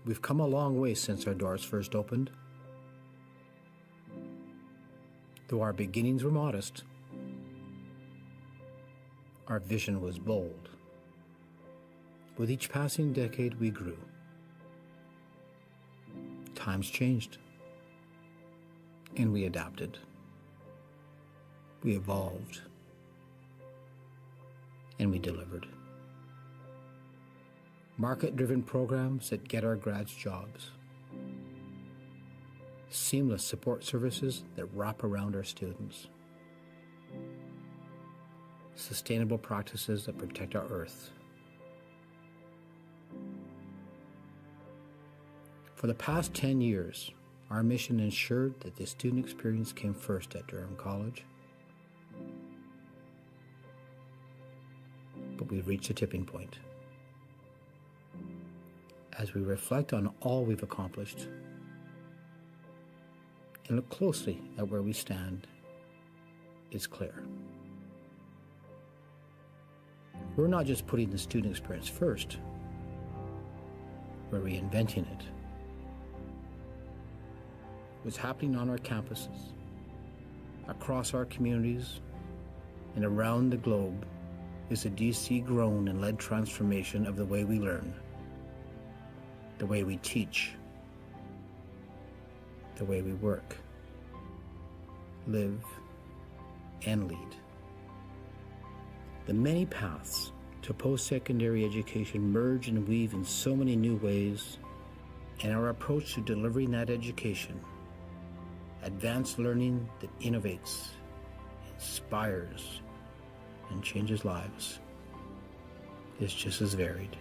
We've come a long way since our doors first opened. Though our beginnings were modest, our vision was bold. With each passing decade, we grew. Times changed, and we adapted. We evolved, and we delivered. Market-driven programs that get our grads jobs. Seamless support services that wrap around our students. Sustainable practices that protect our earth. For the past 10 years, our mission ensured that the student experience came first at Durham College. But we've reached a tipping point. As we reflect on all we've accomplished and look closely at where we stand, it's clear. We're not just putting the student experience first, we're reinventing it. What's happening on our campuses, across our communities, and around the globe is a DC-grown and led transformation of the way we learn, the way we teach, the way we work, live, and lead. The many paths to post-secondary education merge and weave in so many new ways, and our approach to delivering that education, advanced learning that innovates, inspires, and changes lives, is just as varied.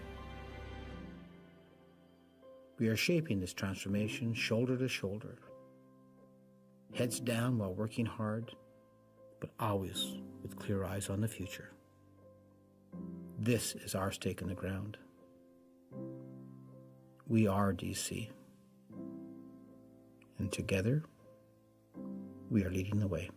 We are shaping this transformation shoulder to shoulder, heads down while working hard, but always with clear eyes on the future. This is our stake in the ground. We are DC, and together, we are leading the way.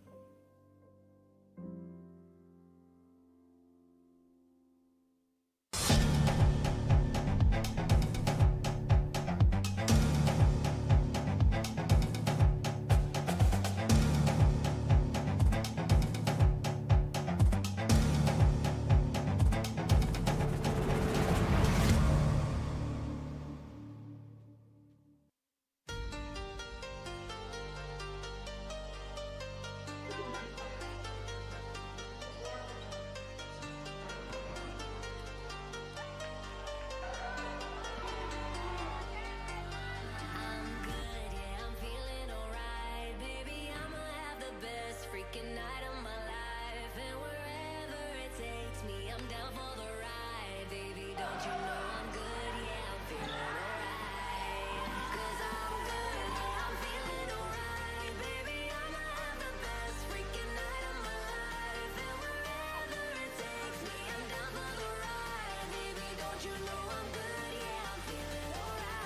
Night of my life, and wherever it takes me, I'm down for the ride, baby. Don't you know I'm good? Yeah, I'm feeling alright. 'Cause I'm good, yeah, I'm feeling alright, baby. I'ma have the best freaking night of my life, and wherever it takes me, I'm down for the ride, baby. Don't you know I'm good? Yeah, I'm feeling alright.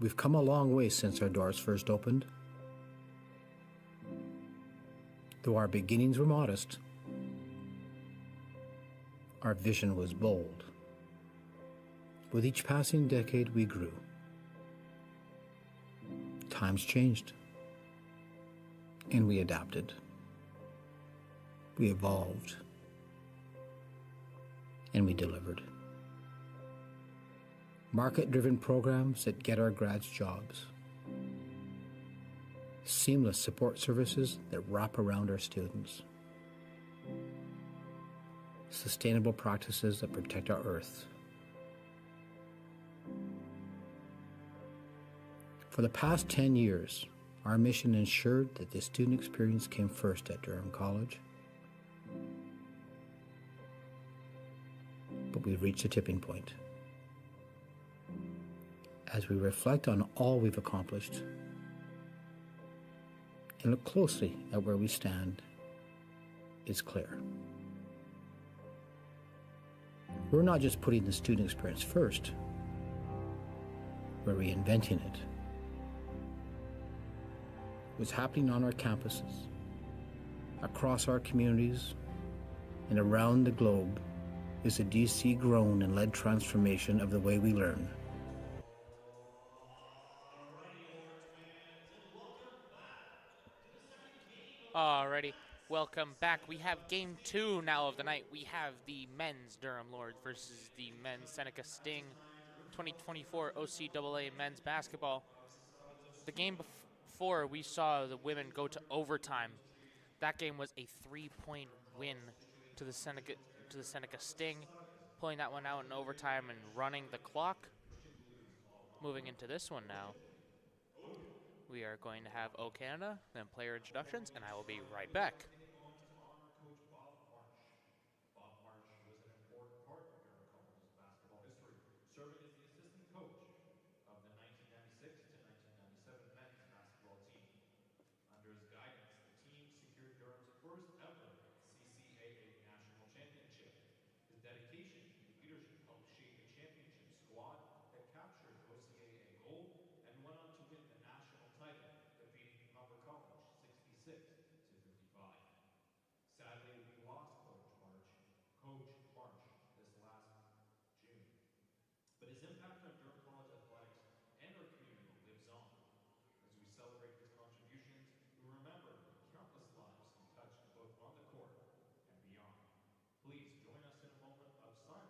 We've come a long way since our doors first opened. Though our beginnings were modest, our vision was bold. With each passing decade, we grew. Times changed, and we adapted. We evolved, and we delivered. Market-driven programs that get our grads jobs. Seamless support services that wrap around our students. Sustainable practices that protect our earth. For the past 10 years, our mission ensured that the student experience came first at Durham College. But we've reached a tipping point. As we reflect on all we've accomplished and look closely at where we stand, it's clear. We're not just putting the student experience first, we're reinventing it. What's happening on our campuses, across our communities, and around the globe is a DC-grown and led transformation of the way we learn. Alrighty, welcome back. We have game 2 now of the night. We have the men's Durham Lords versus the men's Seneca Sting 2024 OCAA men's basketball. The game before, we saw the women go to overtime. That game was a 3-point win to the Seneca Sting, pulling that one out in overtime and running the clock. Moving into this one now, we are going to have O Canada, then player introductions, and I will be right back. Taking on to honor Coach Bob Marsh. Bob Marsh was an important part of Durham College's basketball history, serving as the assistant coach of the 1996 to 1997 men's basketball team. Under his guidance, the team secured Durham's first ever CCAA national championship. His dedication and leadership helped shape a championship squad that captured OCAA gold and went on to win the national title, defeating Humber College 66 to 55. Sadly, we lost Coach Marsh this last June. But his impact on Durham College athletics and our community lives on. As we celebrate his contributions, we remember the countless lives he touched both on the court and beyond. Please join us in a moment of silence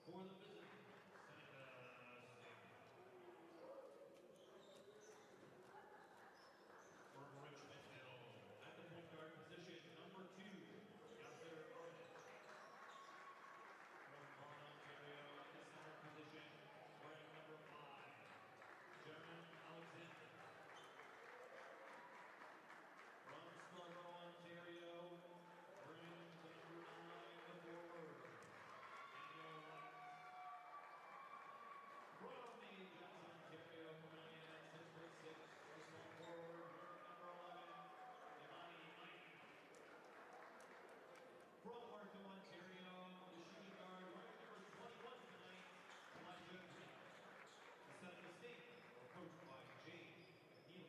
For the visiting Seneca Sting. From Richmond Hill, at the point guard position, number 2, Gunther Arnett. From Vaughan, Ontario, at the center position, wearing number 5, Jaron Alexander. From Scarborough, Ontario, wearing the number 9, the forward, Daniel White. From Maine, Ontario, coming in at 6'6", the small forward, wearing number 11, Imani Mike. From Markham, Ontario, the shooting guard, wearing number 21 tonight, Elijah Green. The Seneca Sting are coached by Jay Neely.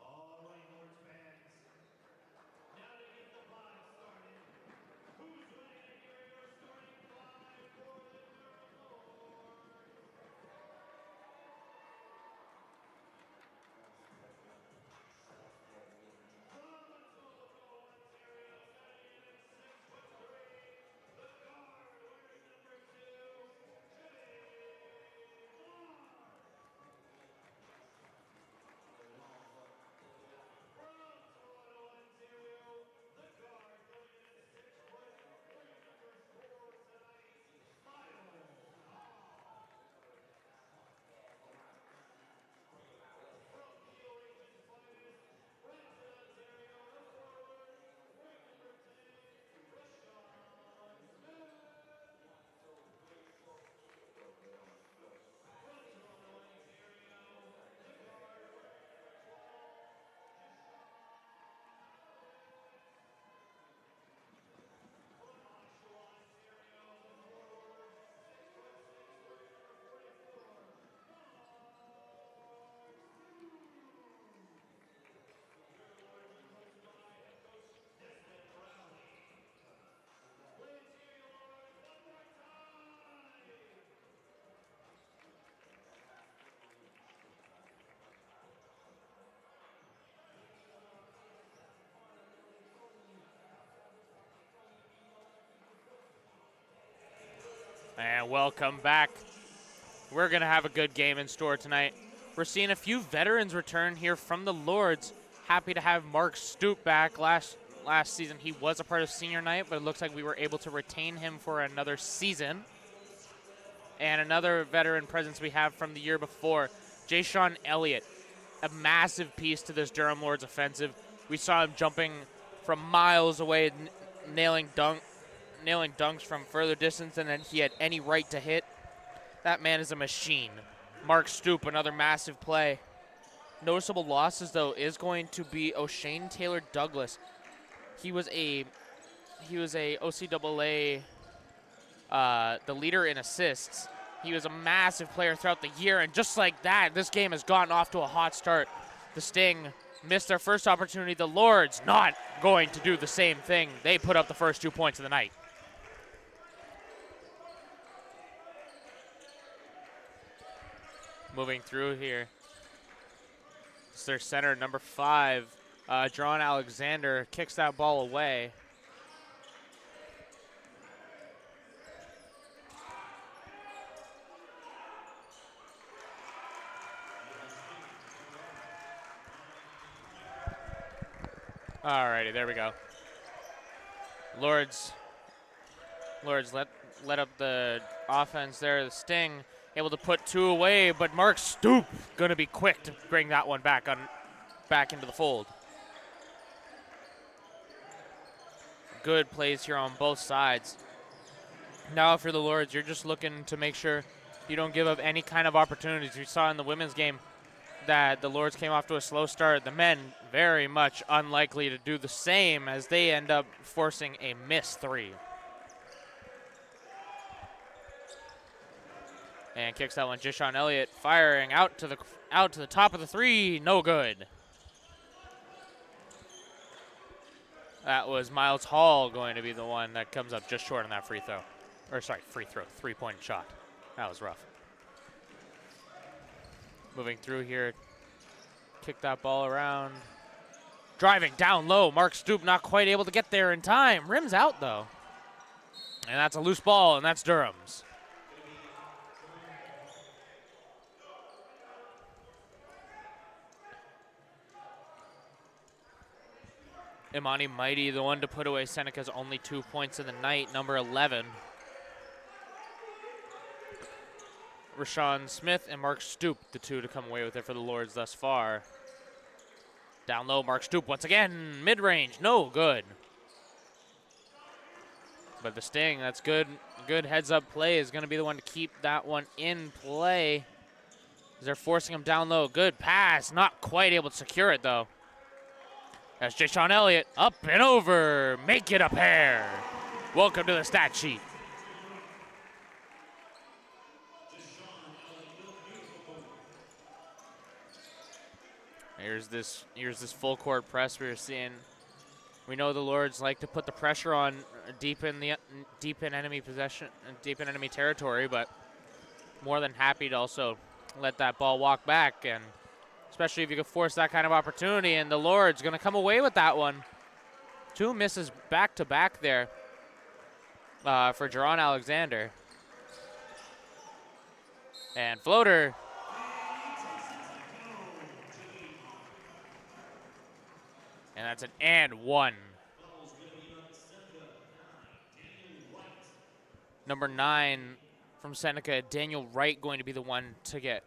All right, Lords fans. Now to get the five started. Who's ready to hear your starting five for the Durham Lords? From Etobicoke, Ontario, standing in at 6'3", the guard wearing number 2, Jay Moore. From Toronto, Ontario, the guard coming in at 6 foot, wearing number 4 tonight, Miles Hall. From Peel Region's finest, Brampton, Ontario, the forward, wearing number 10, Rashawn Smith. From Toronto, Ontario, the guard wearing number 12, from Oshawa, Ontario, the forward, 6'6", wearing number 44, Mark Stewart. Your Lords are coached by head coach Desmond Rowley. Let's hear your Lords one more time. And welcome back. We're going to have a good game in store tonight. We're seeing a few veterans return here from the Lords. Happy to have Mark Stoop back. Last season he was a part of senior night, but it looks like we were able to retain him for another season. And another veteran presence we have from the year before, Jay-Sean Elliott, a massive piece to this Durham Lords offensive. We saw him jumping from miles away, nailing dunks from further distance than he had any right to hit. That man is a machine. Mark Stoop, another massive play. Noticeable losses, though, is going to be O'Shane Taylor Douglas. He was a OCAA, the leader in assists. He was a massive player throughout the year, and just like that, this game has gotten off to a hot start. The Sting missed their first opportunity. The Lords not going to do the same thing. They put up the first 2 points of the night. Moving through here. It's their center, number 5, Jaron Alexander, kicks that ball away. Alrighty, there we go. Lords let up the offense there. The Sting able to put 2 away, but Mark Stoop gonna be quick to bring that one back into the fold. Good plays here on both sides. Now for the Lords, you're just looking to make sure you don't give up any kind of opportunities. We saw in the women's game that the Lords came off to a slow start. The men very much unlikely to do the same as they end up forcing a missed 3. And kicks that one. Jay-Sean Elliott firing out to the top of the 3. No good. That was Miles Hall going to be the one that comes up just short on that free throw. Or sorry, free throw, 3-point shot. That was rough. Moving through here. Kick that ball around. Driving down low. Mark Stoop not quite able to get there in time. Rims out, though. And that's a loose ball, and that's Durham's. Imani Mighty, the one to put away Seneca's only 2 points of the night, number 11. Rashawn Smith and Mark Stoop, the two to come away with it for the Lords thus far. Down low, Mark Stoop once again, mid-range, no good. But the Sting, that's good. Good heads-up play is going to be the one to keep that one in play. They're forcing him down low. Good pass, not quite able to secure it though. That's Jay-Sean Elliott, up and over, make it a pair. Welcome to the stat sheet. Here's this full court press we were seeing. We know the Lords like to put the pressure on deep in enemy possession, deep in enemy territory, but more than happy to also let that ball walk back, and especially if you can force that kind of opportunity, and the Lords going to come away with that one. 2 misses back-to-back there for Jerron Alexander. And floater. And that's an and one. Number 9 from Seneca, Daniel Wright, going to be the one to get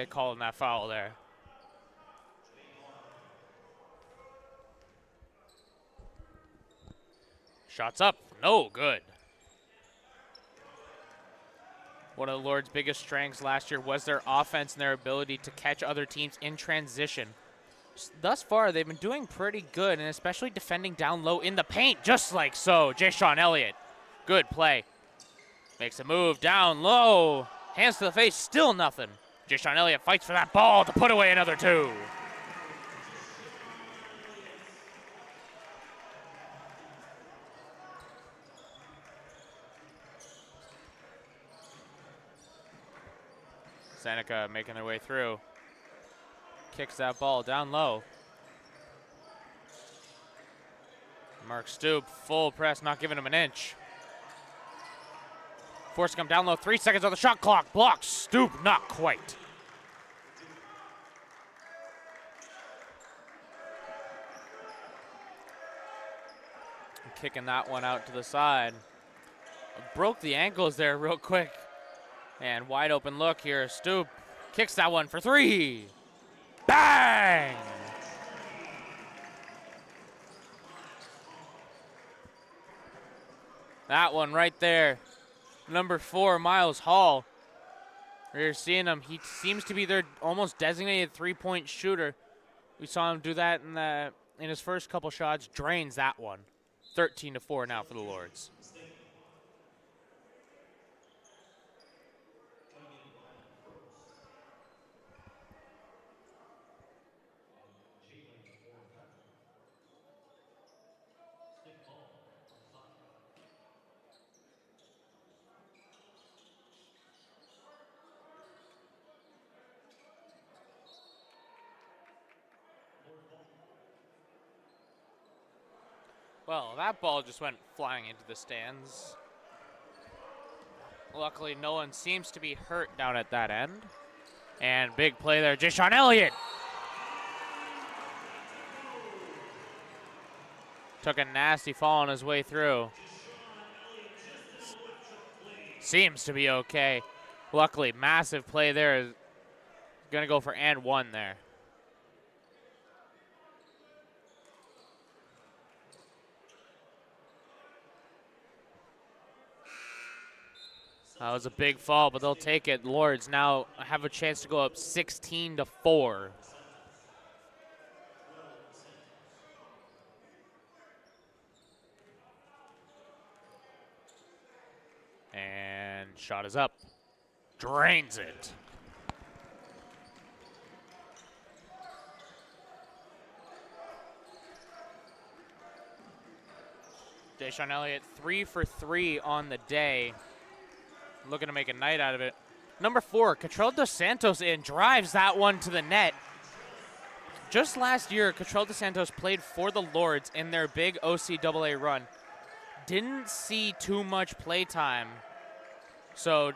called in that foul there. Shots up, no good. One of the Lords' biggest strengths last year was their offense and their ability to catch other teams in transition. Thus far, they've been doing pretty good, and especially defending down low in the paint, just like so. Jay-Sean Elliott, good play. Makes a move down low. Hands to the face, still nothing. Jay-Sean Elliott fights for that ball to put away another 2. Seneca making their way through. Kicks that ball down low. Mark Stoop, full press, not giving him an inch. Forcing him down low, 3 seconds on the shot clock. Blocks, Stoop, not quite. Kicking that one out to the side. Broke the ankles there real quick. And wide open look here. Stoop kicks that one for 3. Bang! That one right there. Number 4, Miles Hall. We're seeing him. He seems to be their almost designated 3-point shooter. We saw him do that in his first couple shots. Drains that one. 13-4 now for the Lords. Well, that ball just went flying into the stands. Luckily, no one seems to be hurt down at that end. And big play there, Jay-Sean Elliott. Took a nasty fall on his way through. Seems to be okay. Luckily, massive play there. Is gonna go for and 1 there. That was a big fall, but they'll take it. Lords now have a chance to go up 16-4. And shot is up. Drains it. Jay-Sean Elliott 3 for 3 on the day. Looking to make a night out of it. Number 4, Catrell Dos Santos drives that one to the net. just last year, Cottrell DeSantos played for the Lords in their big OCAA run. Didn't see too much play time, so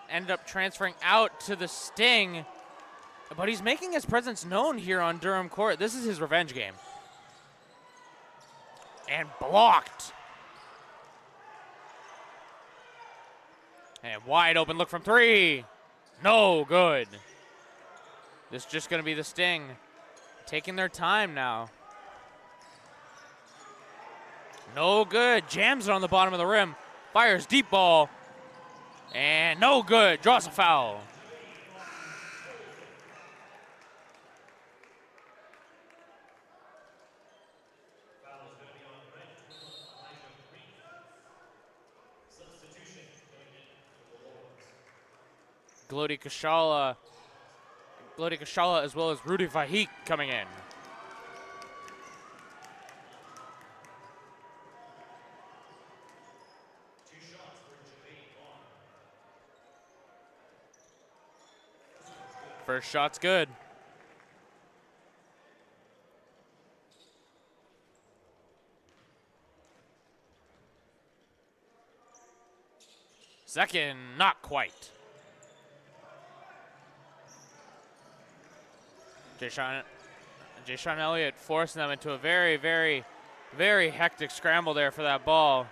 ended up transferring out to the Sting. But he's making his presence known here on Durham court. This is his revenge game. And blocked. And wide open look from three. No good. This is just going to be the Sting. Taking their time now. No good. Jams it on the bottom of the rim. Fires deep ball. And no good. Draws a foul. Glody Kashala as well as Rudy Vahik coming in. First shot's good. Second, not quite. Jay-Sean Elliott forcing them into a very, very, very hectic scramble there for that ball.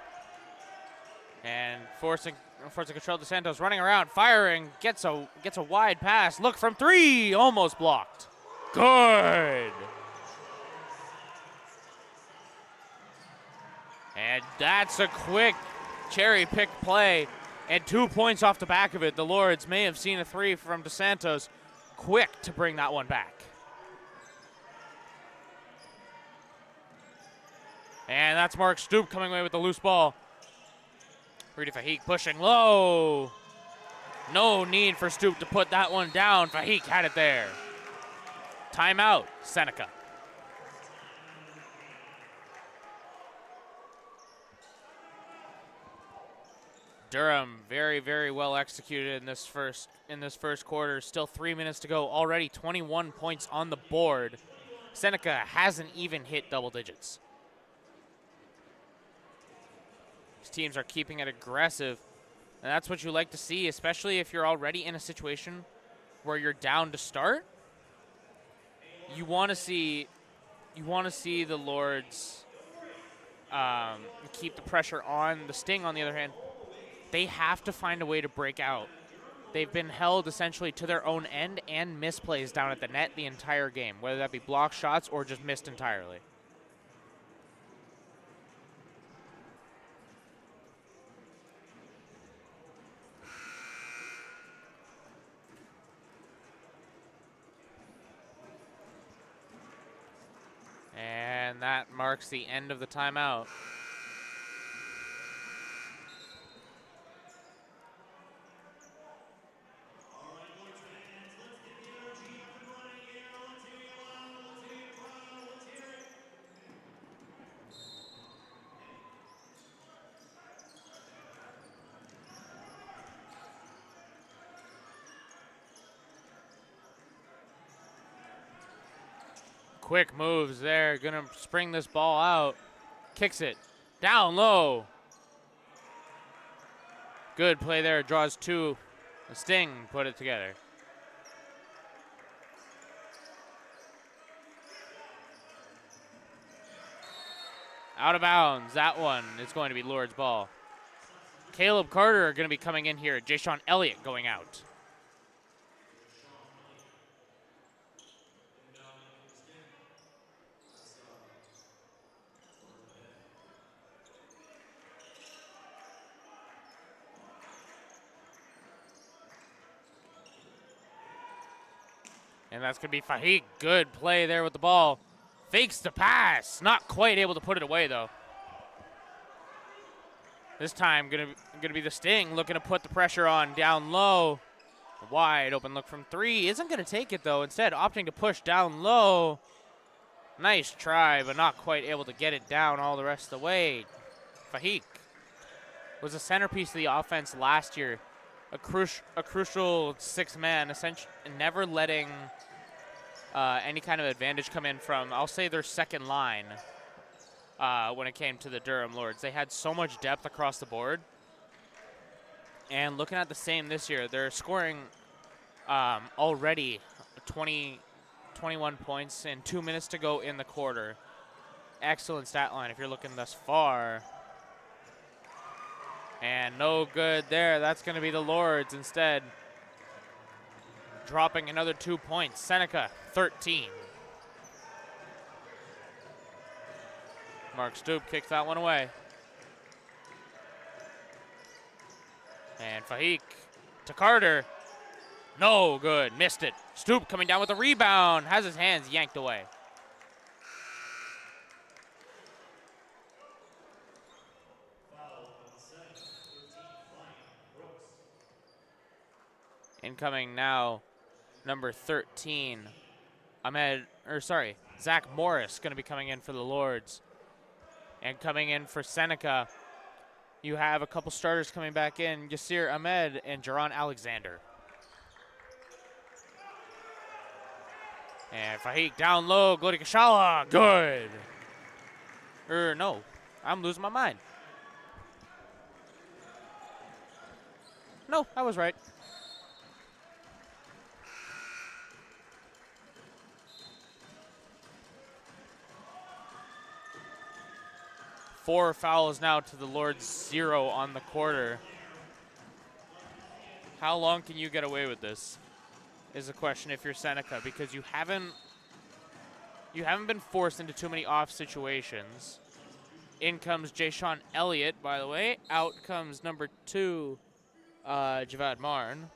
And forcing Cottrell DeSantos running around, firing, gets a wide pass. Look from three, almost blocked. Good. And that's a quick cherry pick play. And 2 points off the back of it. The Lords may have seen a three from DeSantos. Quick to bring that one back. And that's Mark Stoop coming away with the loose ball. Rudy Vahik pushing low. No need for Stoop to put that one down. Vahik had it there. Timeout, Seneca. Durham very, very well executed in this first quarter. Still 3 minutes to go. Already 21 points on the board. Seneca hasn't even hit double digits. These teams are keeping it aggressive, and that's what you like to see, especially if you're already in a situation where you're down to start. You want to see the Lords keep the pressure on. The Sting, on the other hand, they have to find a way to break out. They've been held essentially to their own end and misplays down at the net the entire game, whether that be block shots or just missed entirely. And that marks the end of the timeout. Quick moves there, gonna spring this ball out. Kicks it, down low. Good play there, draws two. The Sting put it together. Out of bounds, that one is going to be Lord's ball. Caleb Carter gonna be coming in here. Jay-Sean Elliott going out. And that's going to be Vahik. Good play there with the ball. Fakes the pass. Not quite able to put it away, though. This time, going to be the Sting looking to put the pressure on down low. Wide open look from three. Isn't going to take it, though. Instead, opting to push down low. Nice try, but not quite able to get it down all the rest of the way. Vahik was a centerpiece of the offense last year. A crucial sixth man, essentially never letting any kind of advantage come in from, I'll say, their second line when it came to the Durham Lords. They had so much depth across the board. And looking at the same this year, they're scoring already 21 points in 2 minutes to go in the quarter. Excellent stat line if you're looking thus far. And no good there. That's going to be the Lords instead. Dropping another 2 points. Seneca, 13. Mark Stoop kicks that one away. And Fahik to Carter. No good. Missed it. Stoop coming down with a rebound. Has his hands yanked away. Incoming now, number 13, Zach Morris going to be coming in for the Lords. And coming in for Seneca, you have a couple starters coming back in, Yasir Ahmed and Jaron Alexander. And Fahik down low, Glody Kashala, good. No, I'm losing my mind. No, I was right. Four fouls now to the Lords, 0 on the quarter. How long can you get away with this is a question if you're Seneca, because you haven't been forced into too many off situations. In comes Jay-Sean Elliott, by the way. Out comes number 2, Javad Marn.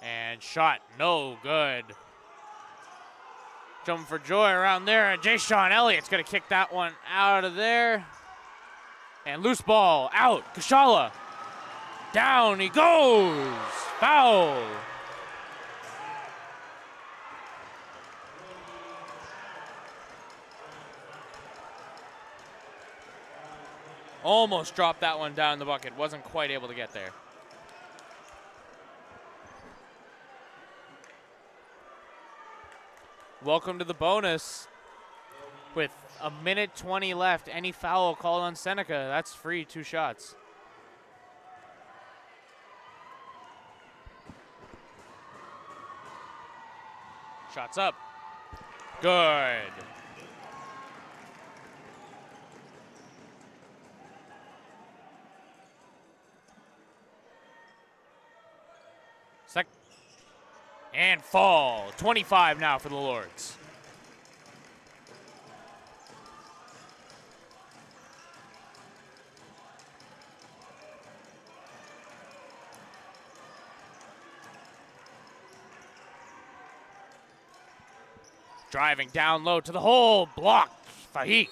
And shot, no good. Jumping for joy around there, and Jay-Sean Elliott's going to kick that one out of there. And loose ball, out, Kashala. Down he goes, foul. Almost dropped that one down the bucket, wasn't quite able to get there. Welcome to the bonus. With a minute 20 left, any foul called on Seneca, that's free 2 shots. Shots up. Good. And fall. 25 now for the Lords. Driving down low to the hole. Blocked. Fahik.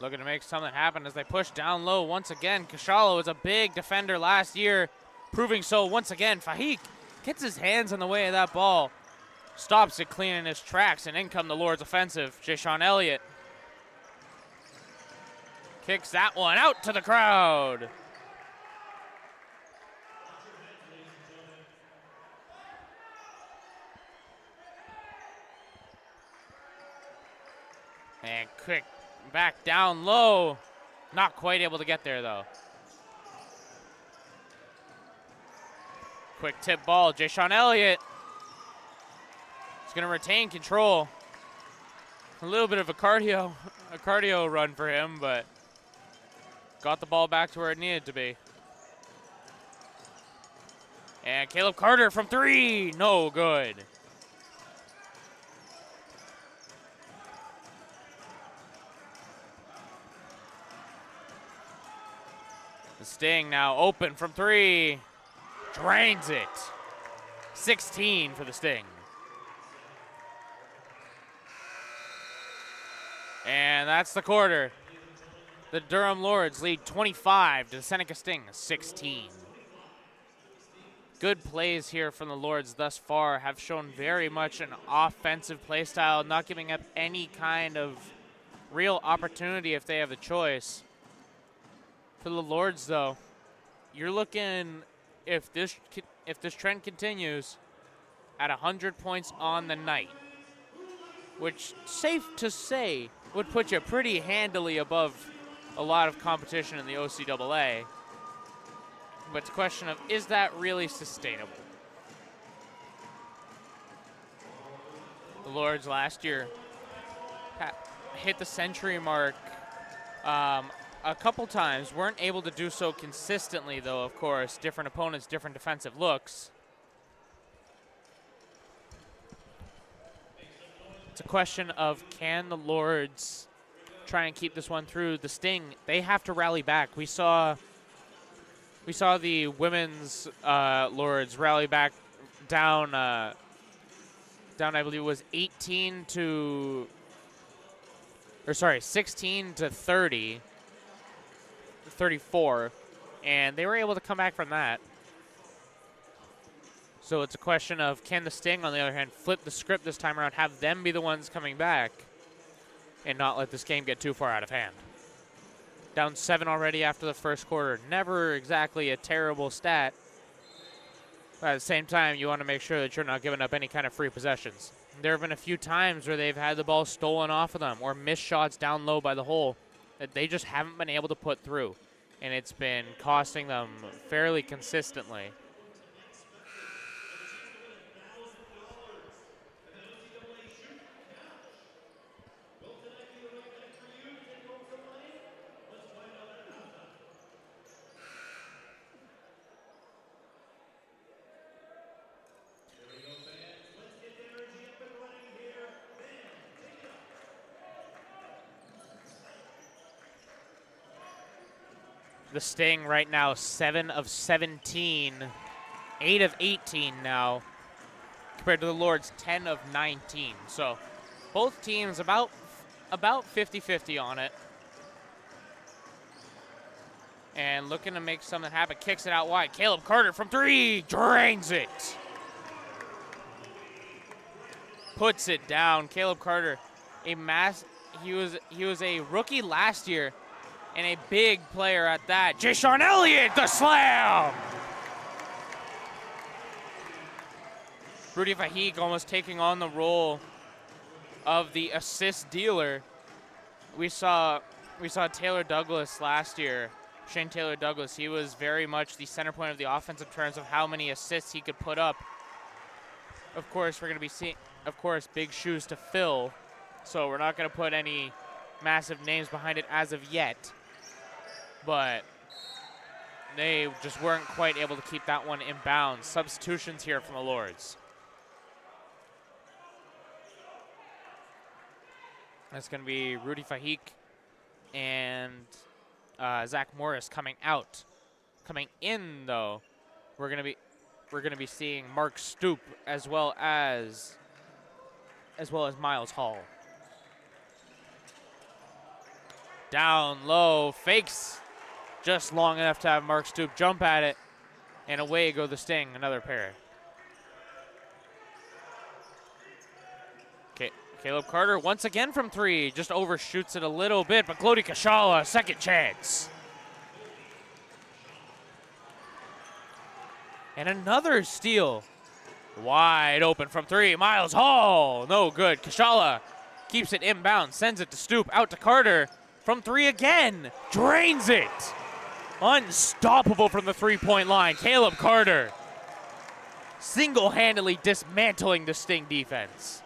Looking to make something happen as they push down low once again. Kashala was a big defender last year, proving so once again. Fahik gets his hands in the way of that ball. Stops it clean in his tracks, and in come the Lords offensive. Jay-Sean Elliott kicks that one out to the crowd. And quick back down low. Not quite able to get there, though. Quick tip ball. Jay-Sean Elliott is going to retain control. A little bit of a cardio run for him, but got the ball back to where it needed to be. And Caleb Carter from 3. No good. The Sting now open from 3. Drains it. 16 for the Sting. And that's the quarter. The Durham Lords lead 25 to the Seneca Sting 16. Good plays here from the Lords thus far, have shown very much an offensive play style, not giving up any kind of real opportunity if they have the choice. For the Lords, though, you're looking, if this trend continues, at 100 points on the night, which, safe to say, would put you pretty handily above a lot of competition in the OCAA. But it's a question of, is that really sustainable? The Lords last year hit the century mark a couple times. Weren't able to do so consistently, though, of course. Different opponents, different defensive looks. It's a question of, can the Lords try and keep this one through? The Sting, they have to rally back. We saw the women's Lords rally back down, I believe it was 16 to 34, and they were able to come back from that. So it's a question of, can the Sting, on the other hand, flip the script this time around, have them be the ones coming back, and not let this game get too far out of hand. Down 7 already after the first quarter. Never exactly a terrible stat. But at the same time, you want to make sure that you're not giving up any kind of free possessions. There have been a few times where they've had the ball stolen off of them or missed shots down low by the hole that they just haven't been able to put through. And it's been costing them fairly consistently. The Sting right now, 7 of 17, 8 of 18 now, compared to the Lords, 10 of 19. So both teams about 50-50 on it. And looking to make something happen. Kicks it out wide. Caleb Carter from 3, drains it. Puts it down. Caleb Carter, he was a rookie last year, and a big player at that. Jay-Sean Elliott, the slam! Rudy Fahik almost taking on the role of the assist dealer. We saw Taylor Douglas last year. Shane Taylor Douglas, he was very much the center point of the offense in terms of how many assists he could put up. Of course, we're going to be seeing, big shoes to fill, so we're not going to put any massive names behind it as of yet. But they just weren't quite able to keep that one in bounds. Substitutions here from the Lords. That's going to be Rudy Fahik and Zach Morris coming out. Coming in, though, we're going to be seeing Mark Stoop as well as Miles Hall. Down low, fakes just long enough to have Mark Stoop jump at it, and away go the Sting, another pair. Caleb Carter once again from 3, just overshoots it a little bit, but Glody Kashala, second chance. And another steal. Wide open from 3, Miles Hall, no good. Kashala keeps it inbound, sends it to Stoop, out to Carter. From 3 again, drains it. Unstoppable from the three-point line. Caleb Carter single-handedly dismantling the Sting defense.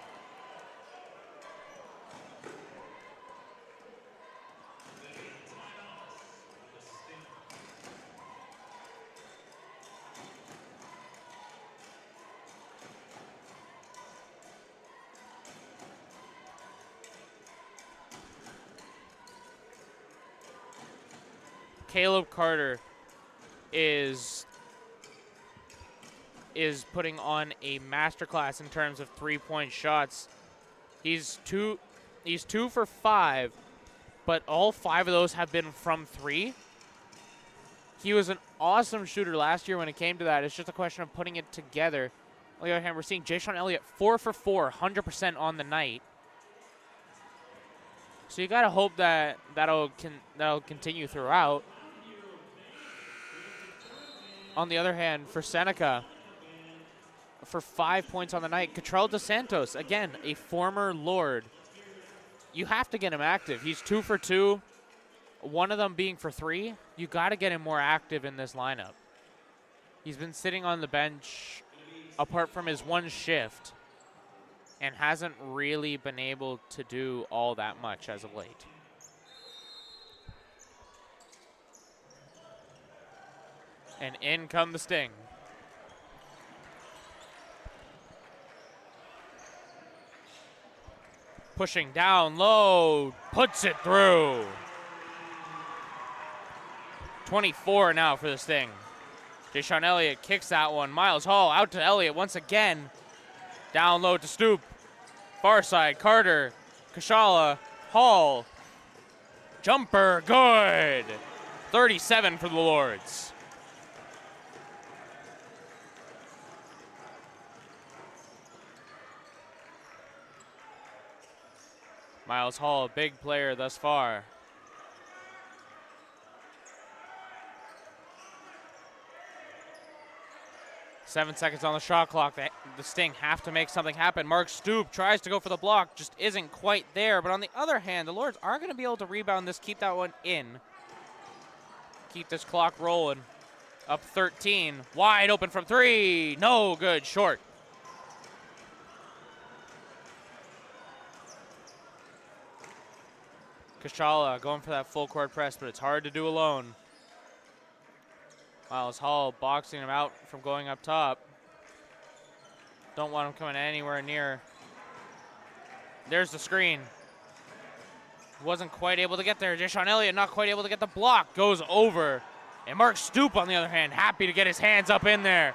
Caleb Carter is putting on a masterclass in terms of three-point shots. He's two for 5 but all 5 of those have been from 3. He was an awesome shooter last year when it came to that. It's just a question of putting it together. On the other hand, we're seeing Jay-Sean Elliott 4 for 4, 100% on the night. So you gotta hope that that'll continue throughout. On the other hand, for Seneca, for 5 points on the night, Catrell DeSantos, again, a former Lord. You have to get him active. He's 2 for 2, one of them being for 3. You got to get him more active in this lineup. He's been sitting on the bench apart from his one shift and hasn't really been able to do all that much as of late. And in come the Sting. Pushing down low, puts it through. 24 now for the Sting. Jay-Sean Elliott kicks that one. Miles Hall out to Elliott once again. Down low to Stoop. Far side, Carter, Kashala, Hall. Jumper, good. 37 for the Lords. Miles Hall, a big player thus far. Seven seconds on the shot clock. The Sting have to make something happen. Mark Stoop tries to go for the block, just isn't quite there. But on the other hand, the Lords are going to be able to rebound this, keep that one in. Keep this clock rolling. Up 13. Wide open from 3. No good. Short. Kashala going for that full court press, but it's hard to do alone. Miles Hall boxing him out from going up top. Don't want him coming anywhere near. There's the screen. Wasn't quite able to get there. Jay-Sean Elliott not quite able to get the block. Goes over. And Mark Stoop, on the other hand, happy to get his hands up in there.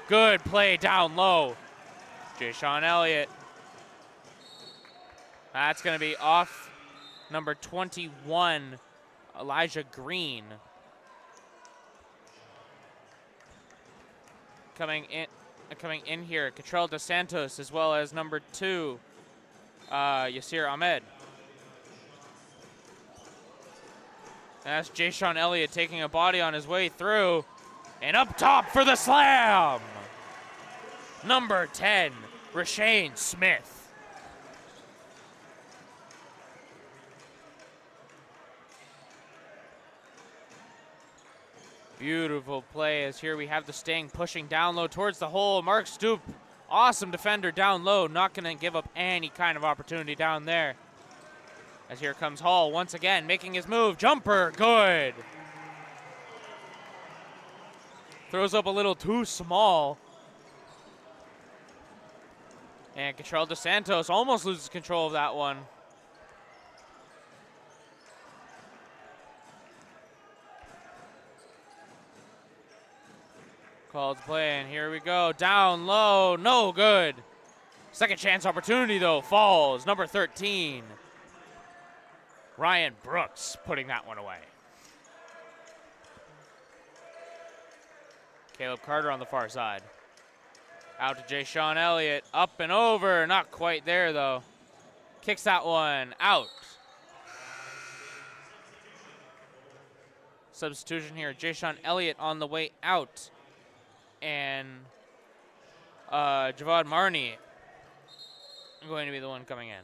Good play down low. Jay-Sean Elliott. That's going to be off number 21, Elijah Green. Coming in here, Catrell DeSantos, as well as number 2, Yasir Ahmed. That's Jay-Sean Elliott taking a body on his way through. And up top for the slam! Number 10, Rashane Smith. Beautiful play as here we have the Sting pushing down low towards the hole. Mark Stoop, awesome defender down low, not going to give up any kind of opportunity down there. As here comes Hall once again, making his move. Jumper, good. Throws up a little too small. And Catrell DeSantos almost loses control of that one. Called play, and here we go. Down low, no good. Second chance opportunity, though, falls. Number 13, Ryan Brooks, putting that one away. Caleb Carter on the far side. Out to Jay-Sean Elliott, up and over. Not quite there, though. Kicks that one out. Substitution here. Jay-Sean Elliott on the way out. And Javad Marnie going to be the one coming in.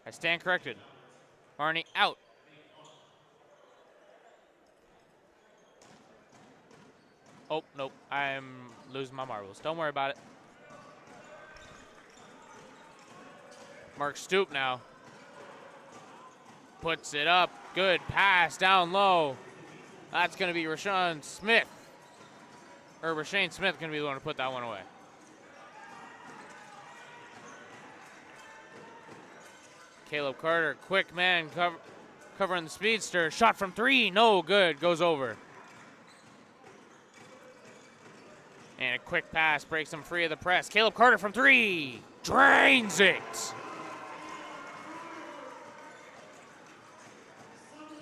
I stand corrected. Marnie out. Oh, nope. I'm losing my marbles. Don't worry about it. Mark Stoop now. Puts it up. Good pass down low. That's going to be Rashane Smith going to be the one to put that one away. Caleb Carter, quick man, covering the speedster. Shot from 3, no good, goes over. And a quick pass breaks him free of the press. Caleb Carter from 3, drains it.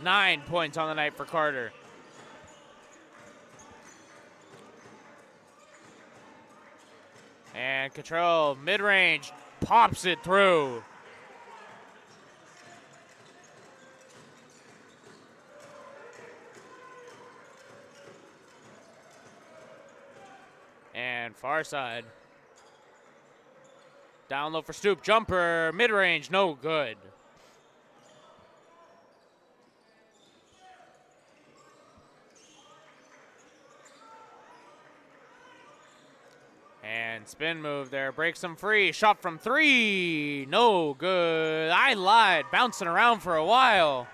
9 points on the night for Carter. And Cottrell, mid-range, pops it through. And far side. Down low for Stoop, jumper, mid-range, no good. And spin move there, breaks him free. Shot from 3, no good. I lied, bouncing around for a while.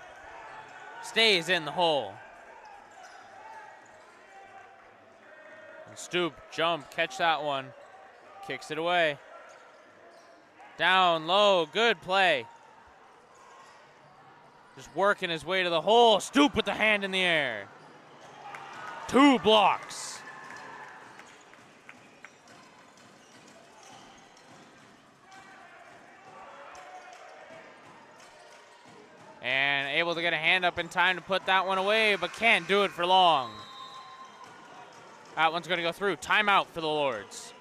Stays in the hole. And Stoop, jump, catch that one. Kicks it away. Down low, good play. Just working his way to the hole. Stoop with the hand in the air. 2 blocks. And able to get a hand up in time to put that one away, but can't do it for long. That one's going to go through. Timeout for the Lords.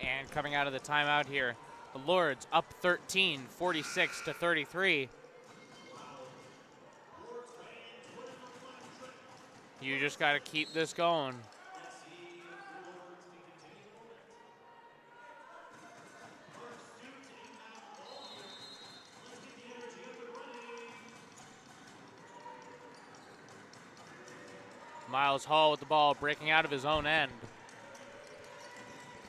And coming out of the timeout here, the Lords up 13, 46 to 33. You just got to keep this going. Miles Hall with the ball, breaking out of his own end.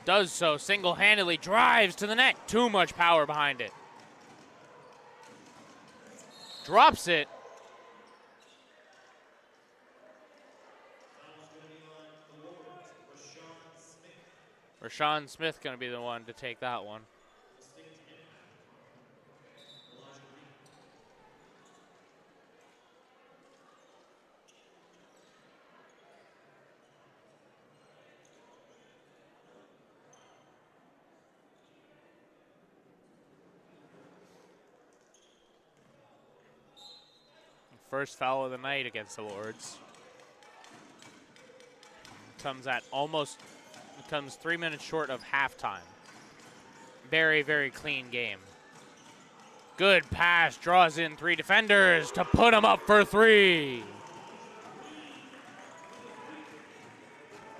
Does so single-handedly, drives to the net. Too much power behind it. Drops it. Rashawn Smith going to be the one to take that one. First foul of the night against the Lords. Comes 3 minutes short of halftime. Very, very clean game. Good pass, draws in 3 defenders to put him up for 3.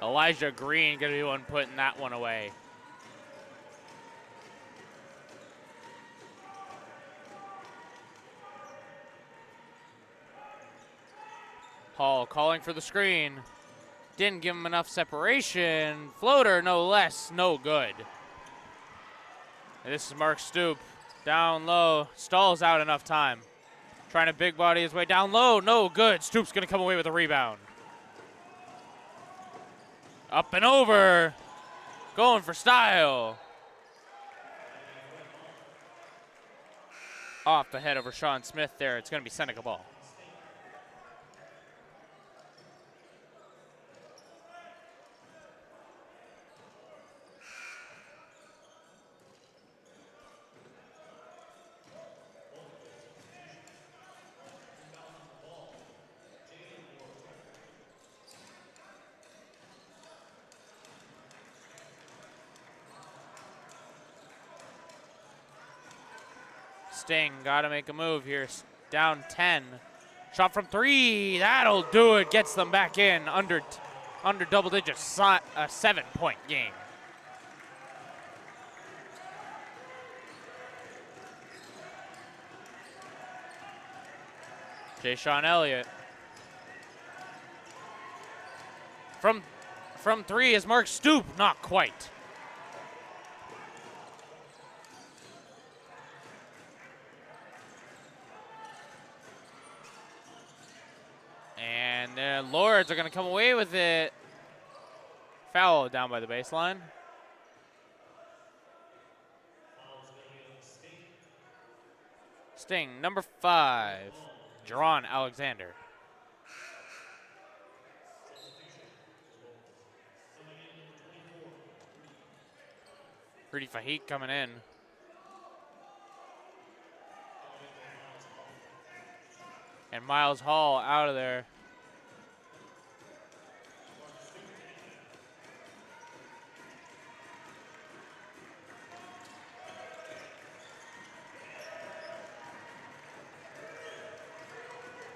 Elijah Green gonna be the one putting that one away. Hall calling for the screen. Didn't give him enough separation. Floater, no less, no good. And this is Mark Stoop. Down low, stalls out enough time. Trying to big body his way down low, no good. Stoop's gonna come away with a rebound. Up and over, going for style. Off the head of Rashawn Smith there. It's gonna be Seneca ball. Sting got to make a move here. Down 10. Shot from 3. That'll do it. Gets them back in under double digits. A 7-point game. Jay-Sean Elliott. From 3 is Mark Stoop. Not quite. And the Lords are going to come away with it. Foul down by the baseline. Sting, number 5, Jaron Alexander. Rudy Fahik coming in. And Miles Hall out of there.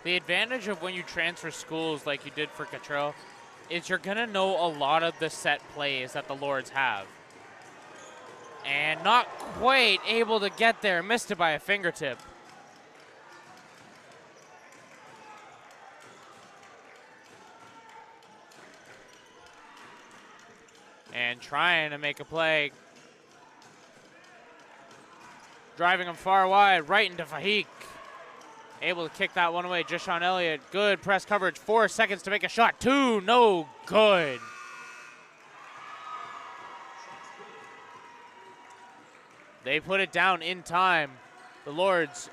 The advantage of when you transfer schools like you did for Cottrell is you're gonna know a lot of the set plays that the Lords have. And not quite able to get there, missed it by a fingertip. And trying to make a play. Driving him far wide, right into Fahik. Able to kick that one away. Jashon Elliott, good press coverage. 4 seconds to make a shot. 2, no good. They put it down in time. The Lords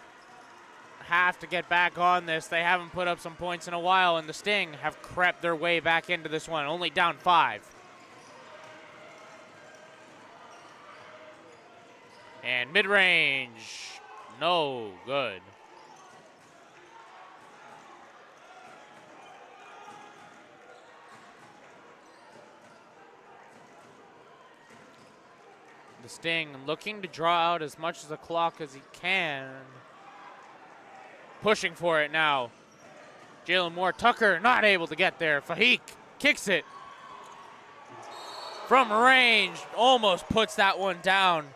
have to get back on this. They haven't put up some points in a while, and the Sting have crept their way back into this one. Only down 5. And mid-range, no good. The Sting looking to draw out as much of the clock as he can. Pushing for it now. Jalen Moore Tucker not able to get there. Fahik kicks it. From range, almost puts that one down.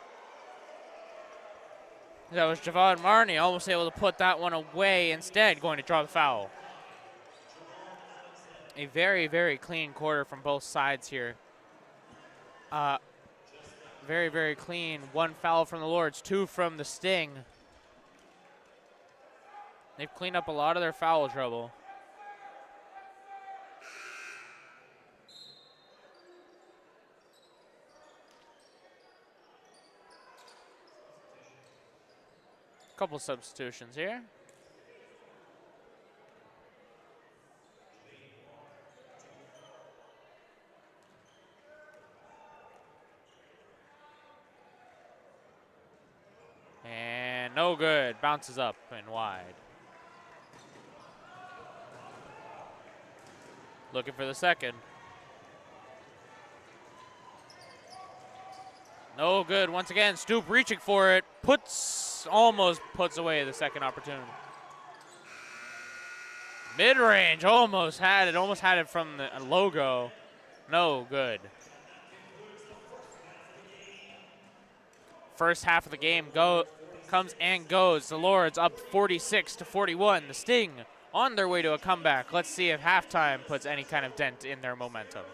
That was Javon Marney almost able to put that one away, instead going to draw the foul. A very, very clean quarter from both sides here. Very, very clean. 1 foul from the Lords, 2 from the Sting. They've cleaned up a lot of their foul trouble. Couple substitutions here. And no good. Bounces up and wide. Looking for the second. No good. Once again, Stoop reaching for it. Almost puts away the second opportunity. Mid-range, almost had it from the logo. No good. First half of the game comes and goes. The Lords up 46-41. The Sting on their way to a comeback. Let's see if halftime puts any kind of dent in their momentum.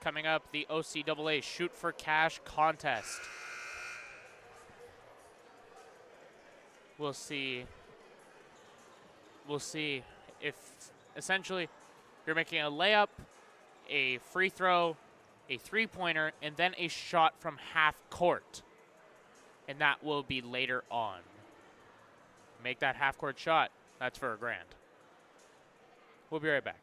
Coming up, the OCAA Shoot for Cash contest. We'll see if essentially you're making a layup, a free throw, a three-pointer, and then a shot from half court. And that will be later on. Make that half-court shot. That's for $1,000. We'll be right back.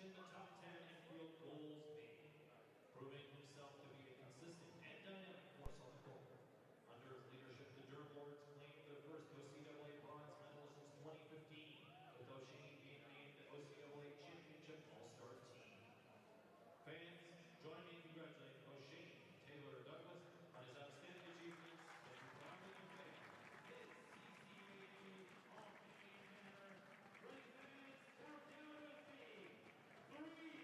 in the top 10 in field goals made, proving himself to be a consistent and dynamic force on the court. Under his leadership, the Durham Lords claimed their first OCAA bronze medal since 2015, with O'Shane being named the OCAA Championship All-Star Team. Fans, join me in congratulating O'Shane Taylor Douglas on his outstanding achievements and proudly unveiling his CCA2 Hall of Fame banner. Ready, fans? Count down with me. 3,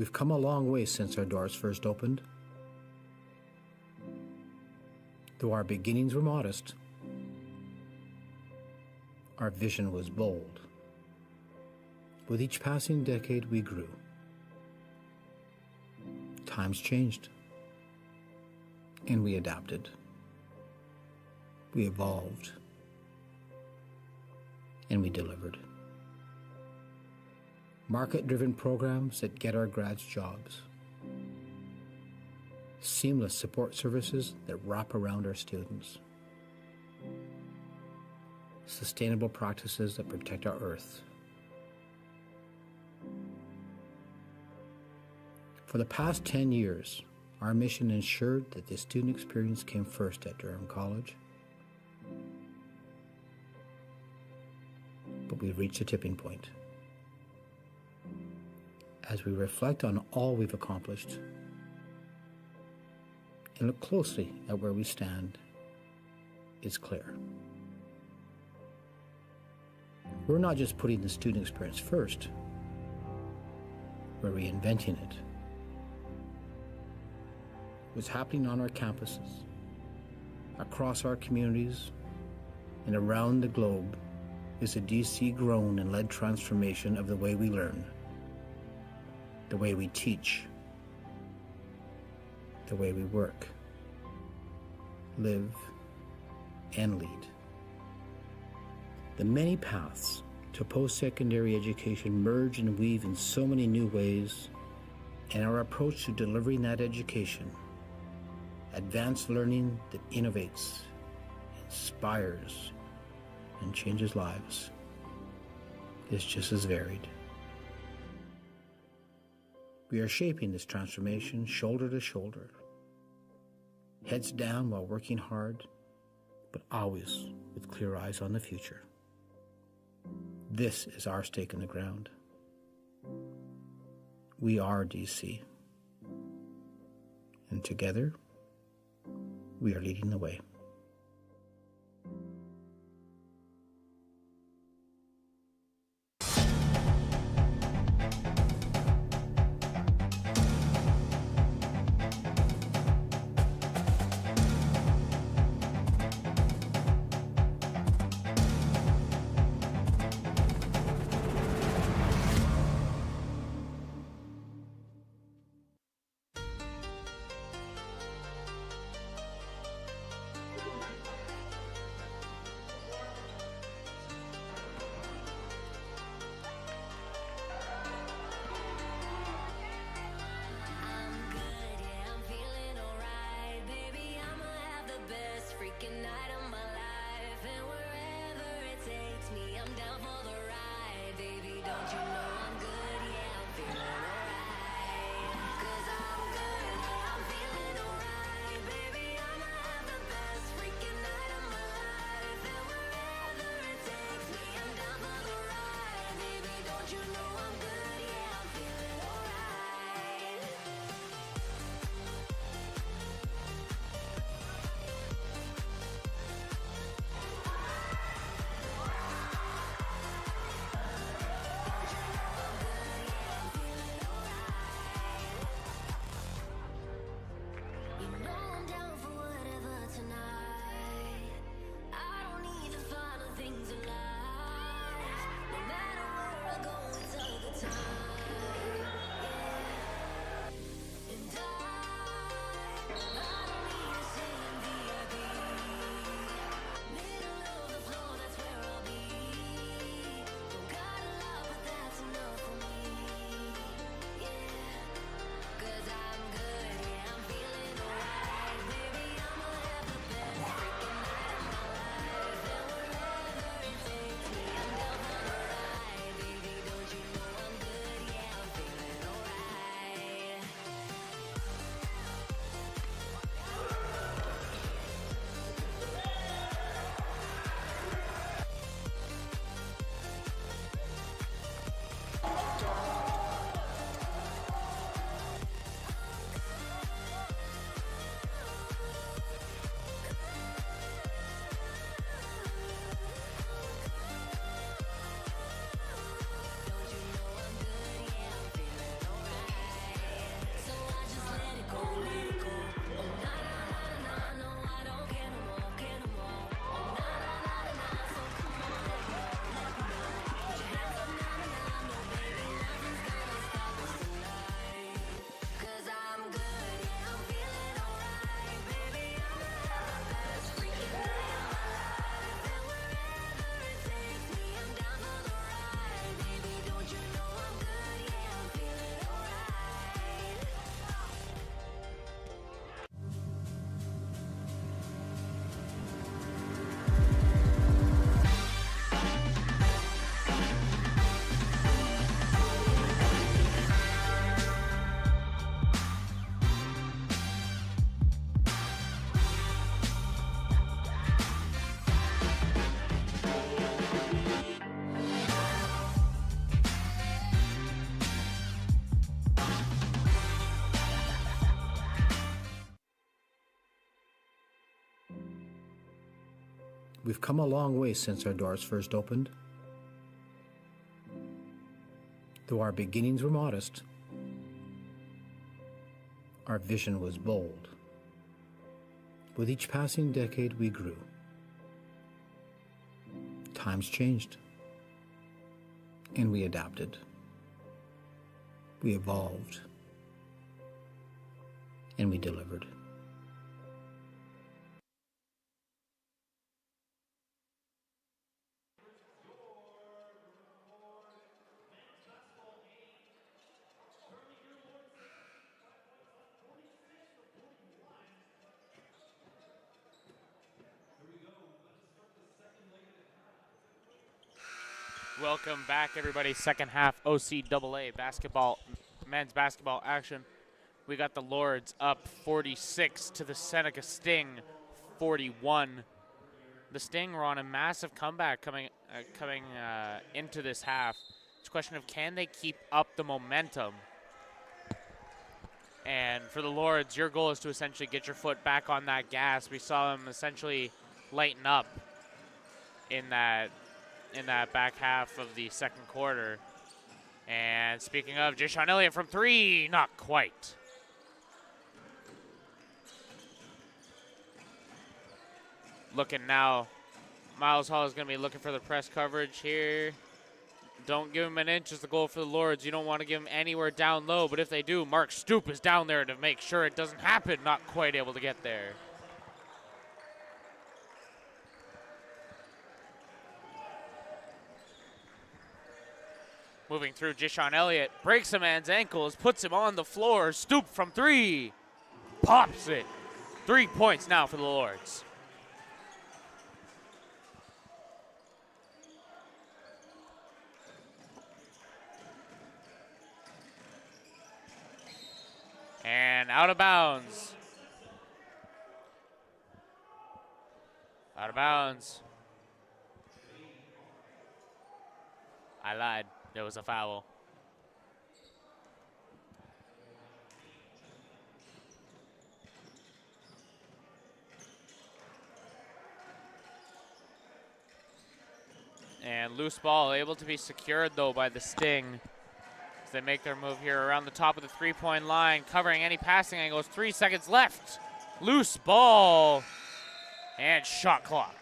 We've come a long way since our doors first opened. Though our beginnings were modest, our vision was bold. With each passing decade, we grew. Times changed, and we adapted. We evolved, and we delivered. Market-driven programs that get our grads jobs. Seamless support services that wrap around our students. Sustainable practices that protect our earth. For the past 10 years, our mission ensured that the student experience came first at Durham College. But we've reached a tipping point. As we reflect on all we've accomplished and look closely at where we stand, it's clear. We're not just putting the student experience first, we're reinventing it. What's happening on our campuses, across our communities, and around the globe is a DC-grown and led transformation of the way we learn, the way we teach, the way we work, live, and lead. The many paths to post-secondary education merge and weave in so many new ways, and our approach to delivering that education, advanced learning that innovates, inspires, and changes lives, is just as varied. We are shaping this transformation shoulder to shoulder, heads down while working hard, but always with clear eyes on the future. This is our stake in the ground. We are DC, and together, we are leading the way. I'm good, yeah, I'm feeling alright. Baby, I'ma have the best freaking night of my life. And wherever it takes me, I'm down for the ride. Baby, don't you know I'm good, yeah, I'm feeling alright. 'Cause I'm good, yeah, I'm feeling alright. Baby, I'ma have the best freaking night of my life. And wherever it takes me, I'm down for the ride. Baby, don't you know I'm good, yeah, I'm feeling alright. We've come a long way since our doors first opened. Though our beginnings were modest, our vision was bold. With each passing decade, we grew. Times changed, and we adapted. We evolved, and we delivered. Welcome back, everybody. Second half OCAA basketball, men's basketball action. We got the Lords up 46 to the Seneca Sting 41. The Sting were on a massive comeback coming into this half. It's a question of can they keep up the momentum. And for the Lords, your goal is to essentially get your foot back on that gas. We saw them essentially lighten up in that back half of the second quarter. And speaking of, Jishon Elliott from three, not quite. Looking now, Miles Hall is going to be looking for the press coverage here. Don't give him an inch is the goal for the Lords. You don't want to give him anywhere down low, but if they do, Mark Stoop is down there to make sure it doesn't happen. Not quite able to get there. Moving through, Jishon Elliott breaks a man's ankles, puts him on the floor. Stoop from three, pops it. 3 points now for the Lords. And out of bounds. Out of bounds. I lied. There was a foul. And loose ball able to be secured, though, by the Sting. As they make their move here around the top of the three-point line, covering any passing angles. 3 seconds left. Loose ball. And shot clock.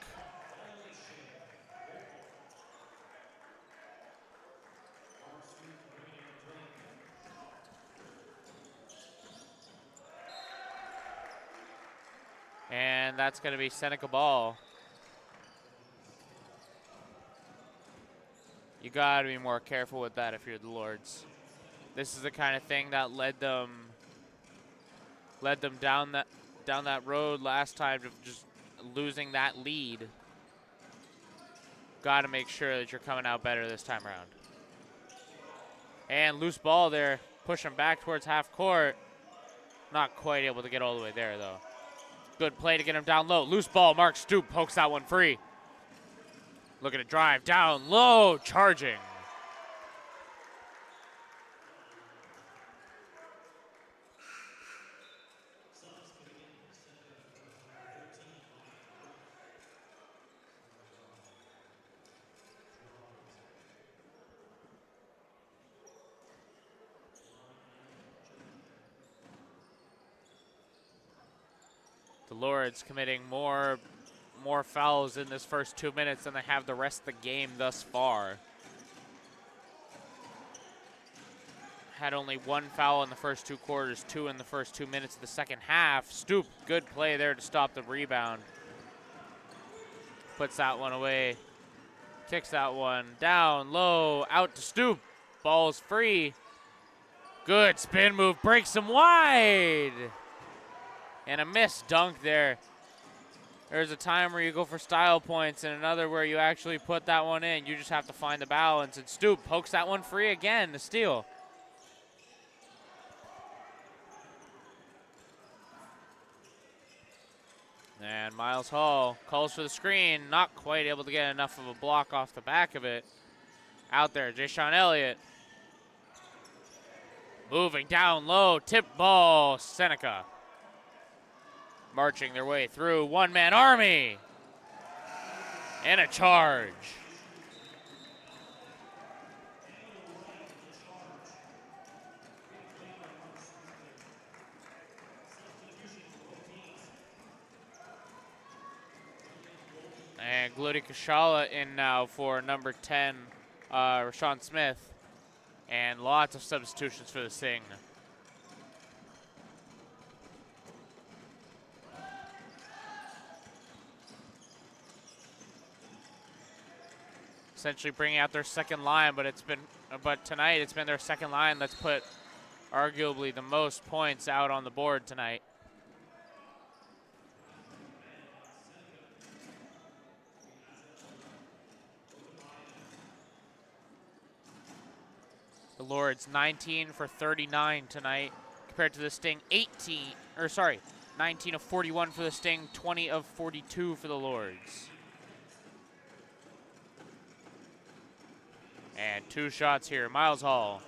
And that's going to be Seneca ball. You got to be more careful with that if you're the Lords. This is the kind of thing that led them down that road last time, of just losing that lead. Got to make sure that you're coming out better this time around. And loose ball there, pushing back towards half court. Not quite able to get all the way there, though. Good play to get him down low. Loose ball, Mark Stoop pokes that one free. Looking to drive down low, charging. The Lords committing more fouls in this first 2 minutes than they have the rest of the game thus far. Had only 1 foul in the first 2 quarters, 2 in the first 2 minutes of the second half. Stoop, good play there to stop the rebound. Puts that one away. Kicks that one down low, out to Stoop. Ball's free. Good spin move, breaks him wide. And a missed dunk there. There's a time where you go for style points and another where you actually put that one in. You just have to find the balance. And Stoop pokes that one free again, the steal. And Miles Hall calls for the screen. Not quite able to get enough of a block off the back of it. Out there, Jishon Elliott. Moving down low, tip ball, Seneca. Marching their way through, one-man army. And a charge. And Glody Kashala in now for number 10, Rashawn Smith. And lots of substitutions for the Sting. Essentially bringing out their second line, but tonight it's been their second line that's put arguably the most points out on the board tonight. The Lords 19 for 39 tonight compared to the Sting 19 of 41 for the Sting, 20 of 42 for the Lords. And 2 shots here, Miles Hall.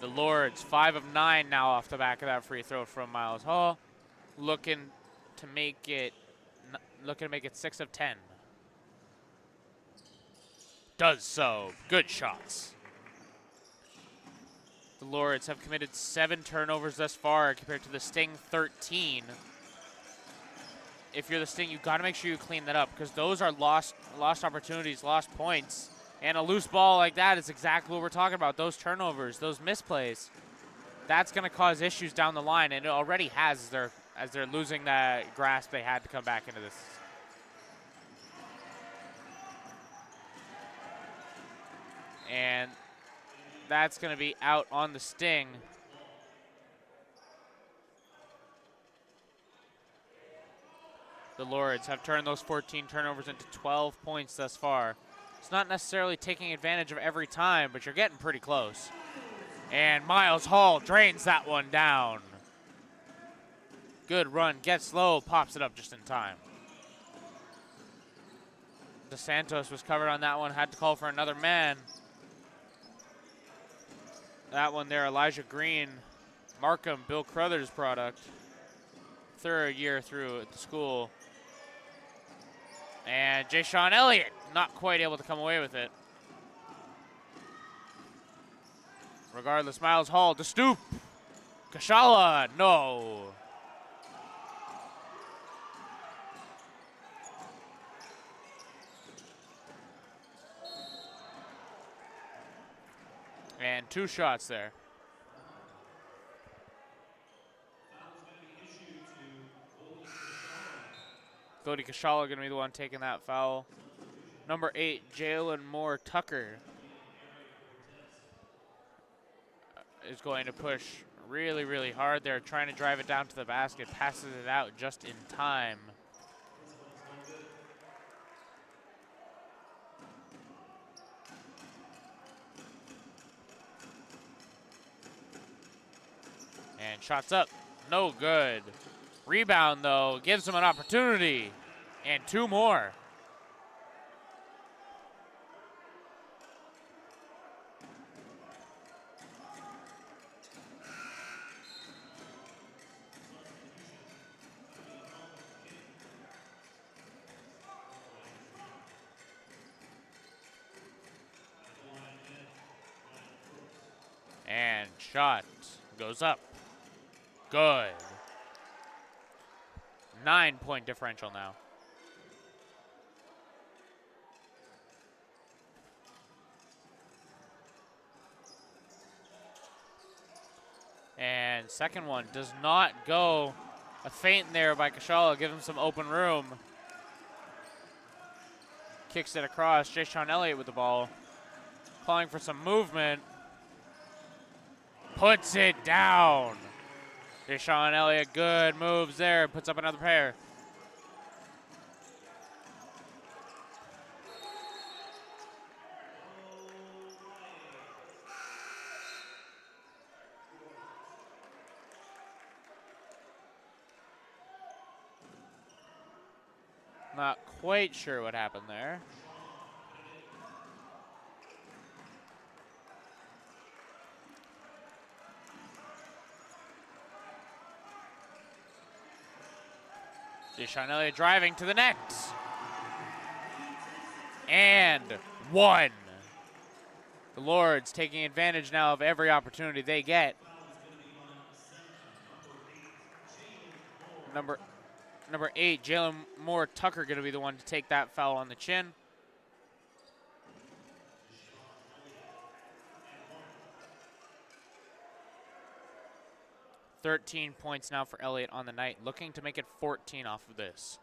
The Lords 5 of 9 now off the back of that free throw from Miles Hall, looking to make it 6 of 10. Does so. Good shots. The Lords have committed 7 turnovers thus far compared to the Sting 13. If you're the Sting, you've got to make sure you clean that up because those are lost opportunities, lost points. And a loose ball like that is exactly what we're talking about. Those turnovers, those misplays, that's going to cause issues down the line, and it already has as they're losing that grasp they had to come back into this. And that's going to be out on the Sting. The Lords have turned those 14 turnovers into 12 points thus far. It's not necessarily taking advantage of every time, but you're getting pretty close. And Miles Hall drains that one down. Good run, gets low, pops it up just in time. DeSantos was covered on that one, had to call for another man. That one there, Elijah Green, Markham, Bill Crothers product. 3rd year through at the school. And Jay Sean Elliott not quite able to come away with it. Regardless, Miles Hall to stoop. Kashala, no. And 2 shots there. Cody Kashala going to be the one taking that foul. Number 8, Jalen Moore Tucker is going to push really, really hard there, trying to drive it down to the basket, passes it out just in time. And shots up, no good. Rebound, though, gives him an opportunity. And 2 more. And shot goes up. Good. 9-point differential now. And second one does not go. A feint there by Kashala, give him some open room. Kicks it across. Jay Sean Elliott with the ball. Calling for some movement. Puts it down. Jay Sean Elliott, good moves there. Puts up another pair. Not quite sure what happened there. Deshaun Elliott driving to the net. And one. The Lords taking advantage now of every opportunity they get. Number 8, Jalen Moore Tucker, going to be the one to take that foul on the chin. $13 points now for Elliott on the night, looking to make it 14 off of this.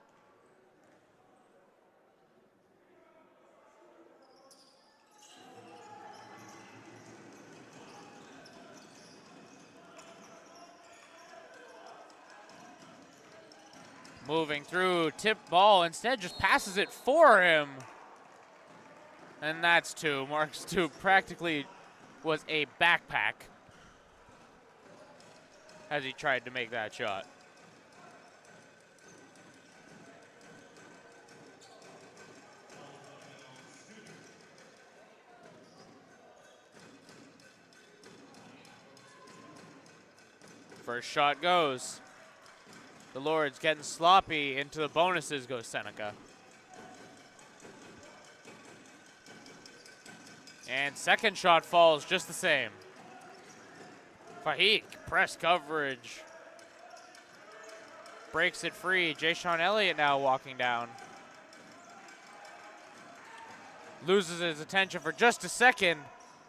Moving through, tip ball, instead just passes it for him. And that's 2. Marks 2 practically was a backpack as he tried to make that shot. First shot goes. The Lords getting sloppy. Into the bonuses goes Seneca. And second shot falls just the same. Fahik, press coverage. Breaks it free. Deshaun Elliott now walking down. Loses his attention for just a second.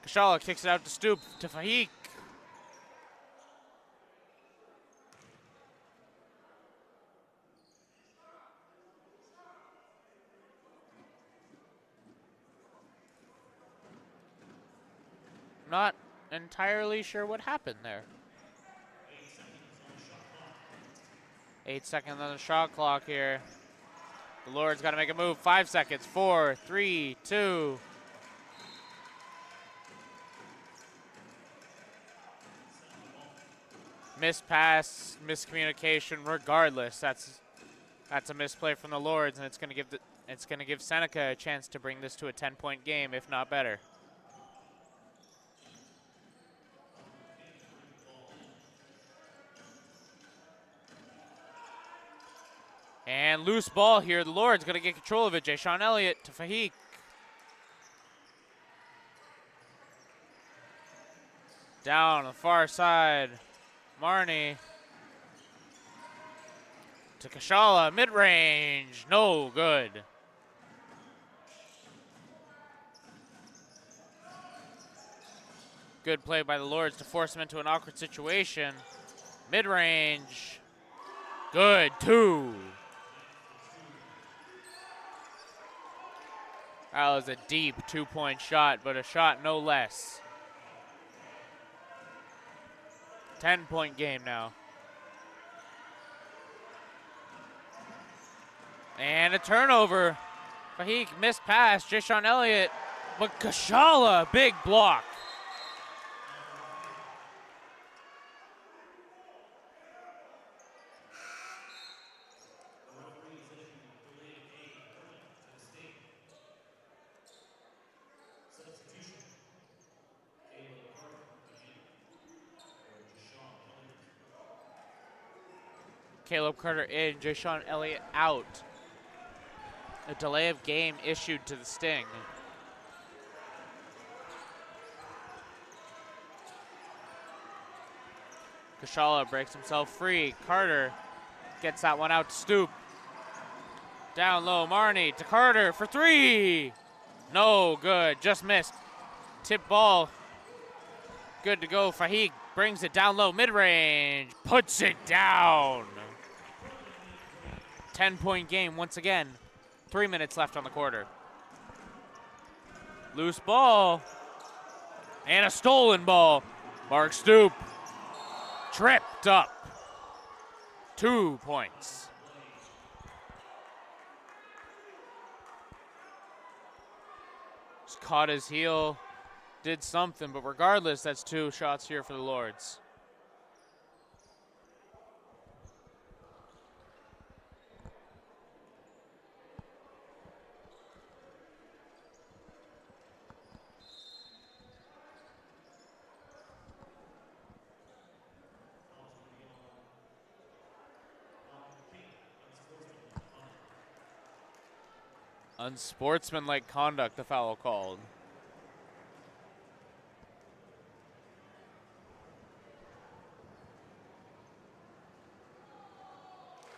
Kashala kicks it out to Stoop to Fahik. Not entirely sure what happened there. 8 seconds on the shot clock here. The Lord's got to make a move. 5 seconds. 4, 3, 2. Missed pass, miscommunication. Regardless, that's a misplay from the Lords, and it's going to give Seneca a chance to bring this to a 10-point game, if not better. And loose ball here. The Lord's going to get control of it. Deshaun Elliott to Fahik. Down on the far side. Marnie to Kashala. Mid-range. No good. Good play by the Lords to force him into an awkward situation. Mid-range. Good. 2. That was a deep 2-point shot, but a shot no less. 10-point game now. And a turnover. Fahik missed pass. Deshaun Elliott, but Kashala, big block. Caleb Carter in, Deshaun Elliott out. A delay of game issued to the Sting. Kashala breaks himself free. Carter gets that one out to Stoop. Down low, Marnie to Carter for 3. No good, just missed. Tip ball. Good to go. Fahik brings it down low, mid-range. Puts it down. 10-point game once again. 3 minutes left on the quarter. Loose ball. And a stolen ball. Mark Stoop. Tripped up. 2 points. Just caught his heel. Did something, but regardless, that's 2 shots here for the Lords. Unsportsmanlike conduct, the foul called.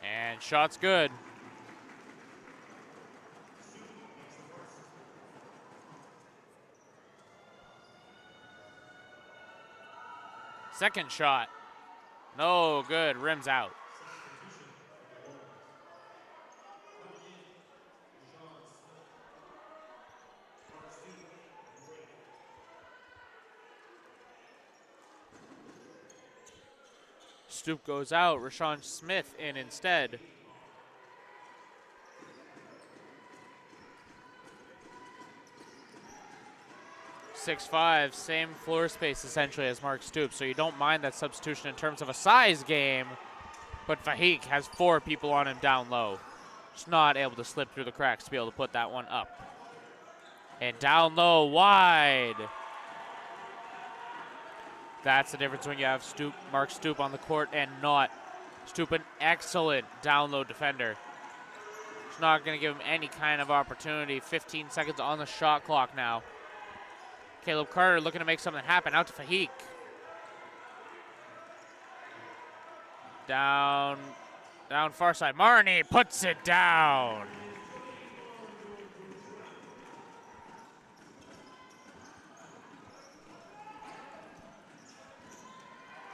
And shot's good. Second shot. No good. Rims out. Stoop goes out. Rashawn Smith in instead. .65, same floor space essentially as Mark Stoops, so you don't mind that substitution in terms of a size game, but Vahik has 4 people on him down low. Just not able to slip through the cracks to be able to put that one up. And down low, wide. That's the difference when you have Mark Stoop on the court and not. Stoop, an excellent down low defender. It's not going to give him any kind of opportunity. 15 seconds on the shot clock now. Caleb Carter looking to make something happen. Out to Vahik. Down far side. Marnie puts it down.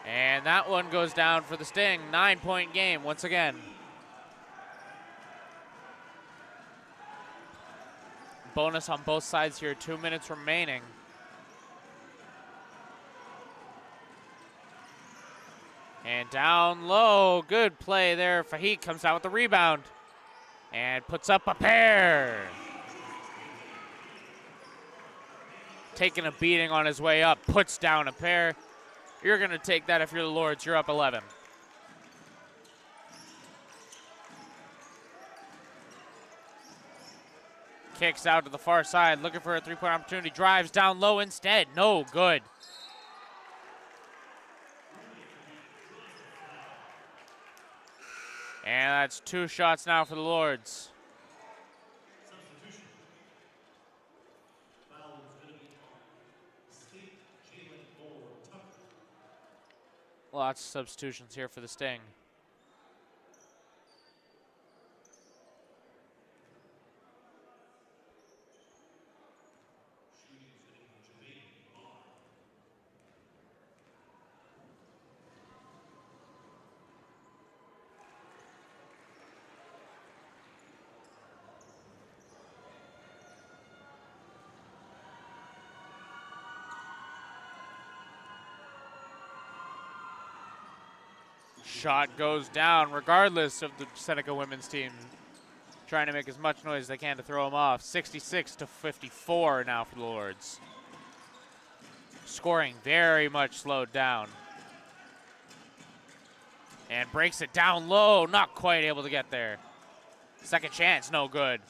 And that one goes down for the Sting. 9-point game once again. Bonus on both sides here. 2 minutes remaining. And down low, good play there. Vahik comes out with the rebound and puts up a pair. Taking a beating on his way up, puts down a pair. You're going to take that if you're the Lords. You're up 11. Kicks out to the far side, looking for a three-point opportunity. Drives down low instead. No good. And that's 2 shots now for the Lords. Lots of substitutions here for the Sting. Shot goes down regardless of the Seneca women's team trying to make as much noise as they can to throw them off. 66-54 now for the Lords. Scoring very much slowed down. And breaks it down low, not quite able to get there. Second chance, no good.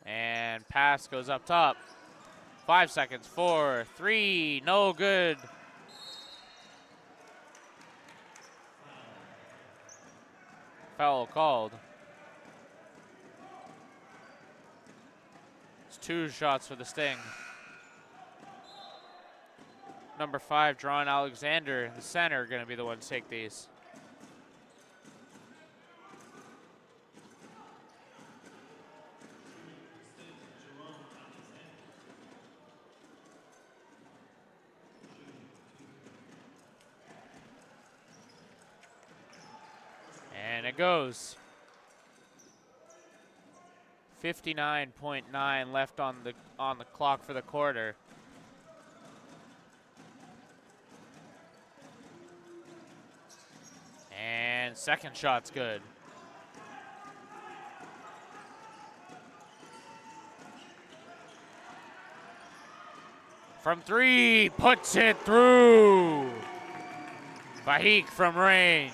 And pass goes up top. 5 seconds, 4, 3, no good. Foul called. It's 2 shots for the Sting. Number 5, Drawn Alexander, the center, going to be the one to take these. And it goes. 59.9 left on the clock for the quarter. And second shot's good. From 3, puts it through. Vahik from range.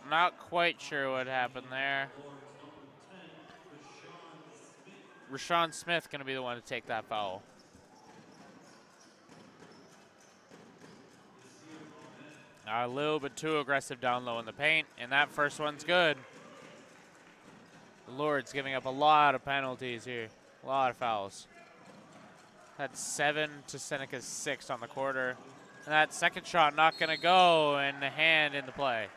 Not quite sure what happened there. Rashawn Smith going to be the one to take that foul. A little bit too aggressive down low in the paint, and that first one's good. The Lords giving up a lot of penalties here. A lot of fouls. That's 7 to Seneca's 6 on the quarter. And that second shot not going to go, and the hand in the play.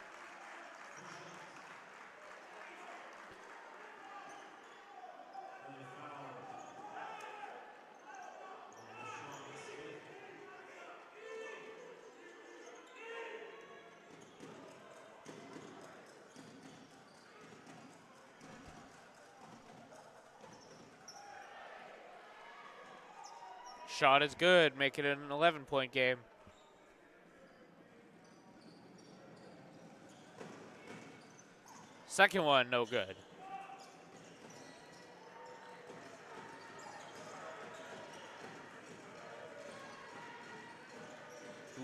Shot is good, making it an 11-point game. Second one, no good.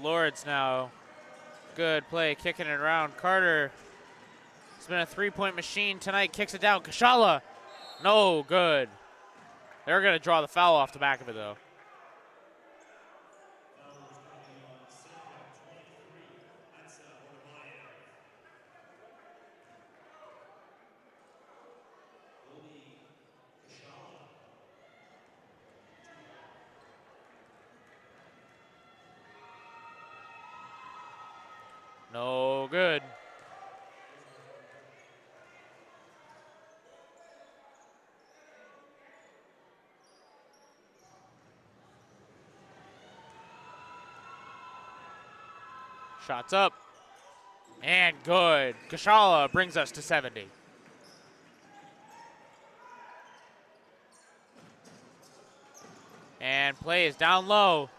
Lords now. Good play, kicking it around. Carter has been a three-point machine tonight, kicks it down. Kashala, no good. They're going to draw the foul off the back of it, though. No good. Shots up. And good. Kashala brings us to 70. And plays down low.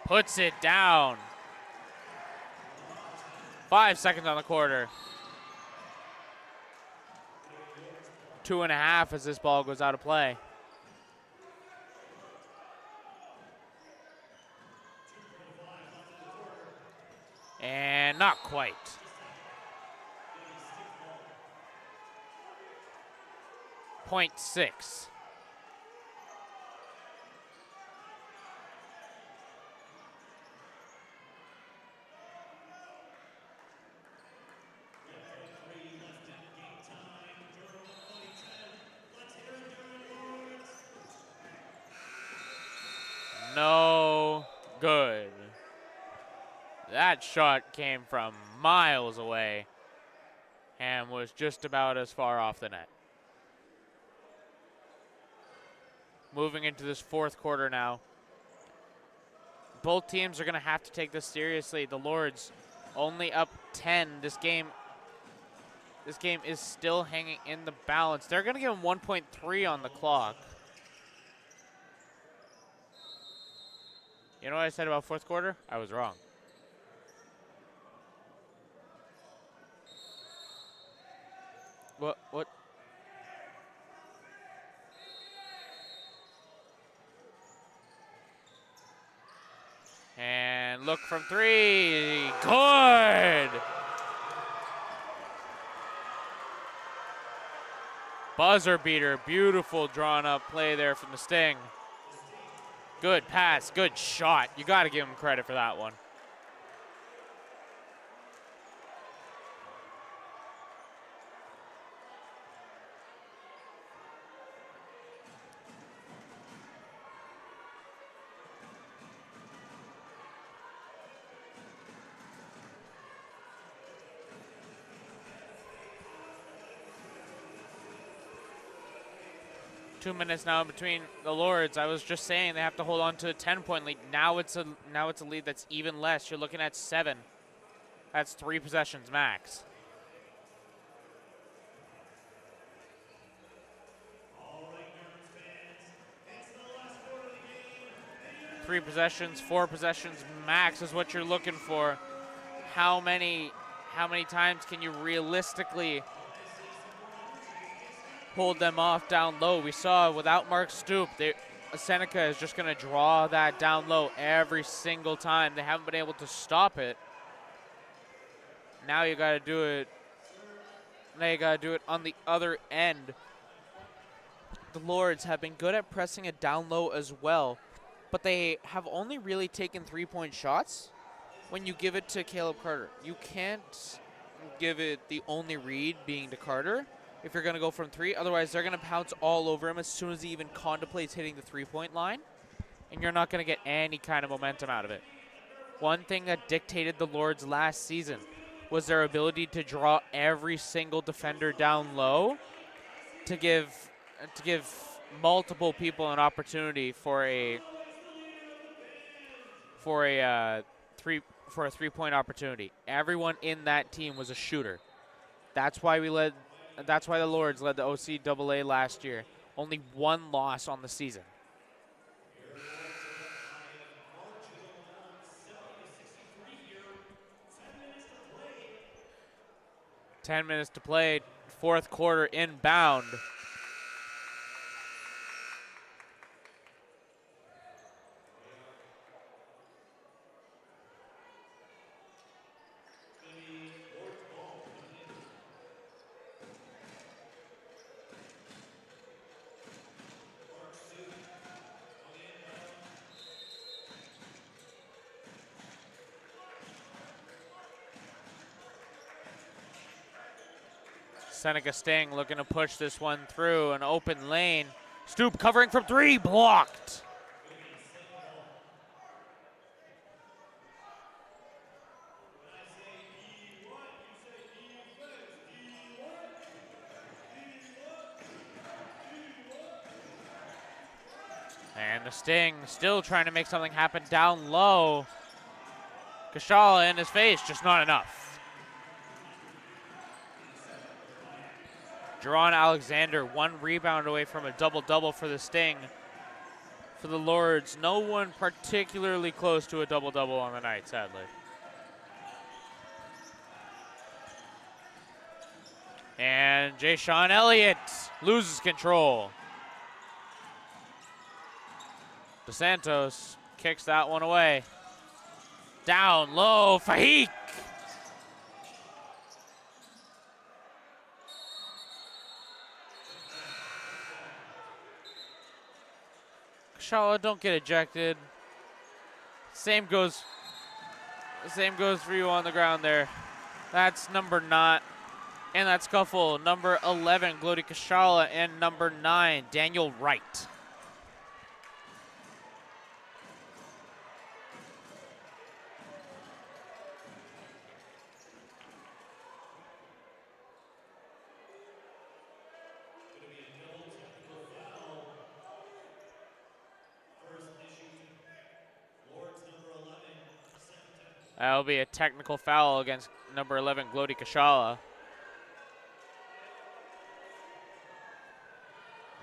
Puts it down. 5 seconds on the quarter. 2.5 as this ball goes out of play. And not quite. .6. No good. That shot came from miles away and was just about as far off the net. Moving into this fourth quarter now. Both teams are going to have to take this seriously. The Lords only up 10. This game is still hanging in the balance. They're going to give them 1.3 on the clock. You know what I said about fourth quarter? I was wrong. What? And look from three. Good. Buzzer beater. Beautiful drawn up play there from the Sting. Good pass. Good shot. You got to give him credit for that one. .2 minutes now between the Lords. I was just saying they have to hold on to a 10-point lead. Now it's a lead that's even less. You're looking at 7. That's 3 possessions max. Three possessions, 4 possessions max is what you're looking for. How many times can you realistically hold them off down low? We saw without Mark Stoop, Seneca is just going to draw that down low every single time. They haven't been able to stop it. Now you got to do it Now you gotta do it on the other end. The Lords have been good at pressing it down low as well, but they have only really taken 3-point shots when you give it to Caleb Carter. You can't give it the only read being to Carter if you're gonna go from 3. Otherwise, they're gonna pounce all over him as soon as he even contemplates hitting the 3-point line, and you're not gonna get any kind of momentum out of it. One thing that dictated the Lords last season was their ability to draw every single defender down low to give multiple people an opportunity for a 3-point opportunity. Everyone in that team was a shooter. That's why the Lords led the OCAA last year. Only 1 loss on the season. 10 minutes to play, 4th quarter inbound. Seneca Sting looking to push this one through an open lane. Stoop covering from 3, blocked. And the Sting still trying to make something happen down low. Kashala in his face, just not enough. Jaron Alexander, 1 rebound away from a double-double for the Sting. For the Lords, no one particularly close to a double-double on the night, sadly. And Jay-Sean Elliott loses control. DeSantos kicks that one away. Down low, Fahik. Kashala, don't get ejected. Same goes for you on the ground there. That's number 9. And that scuffle, number 11, Glody Kashala, and number 9, Daniel Wright. That'll be a technical foul against number 11, Glody Kashala.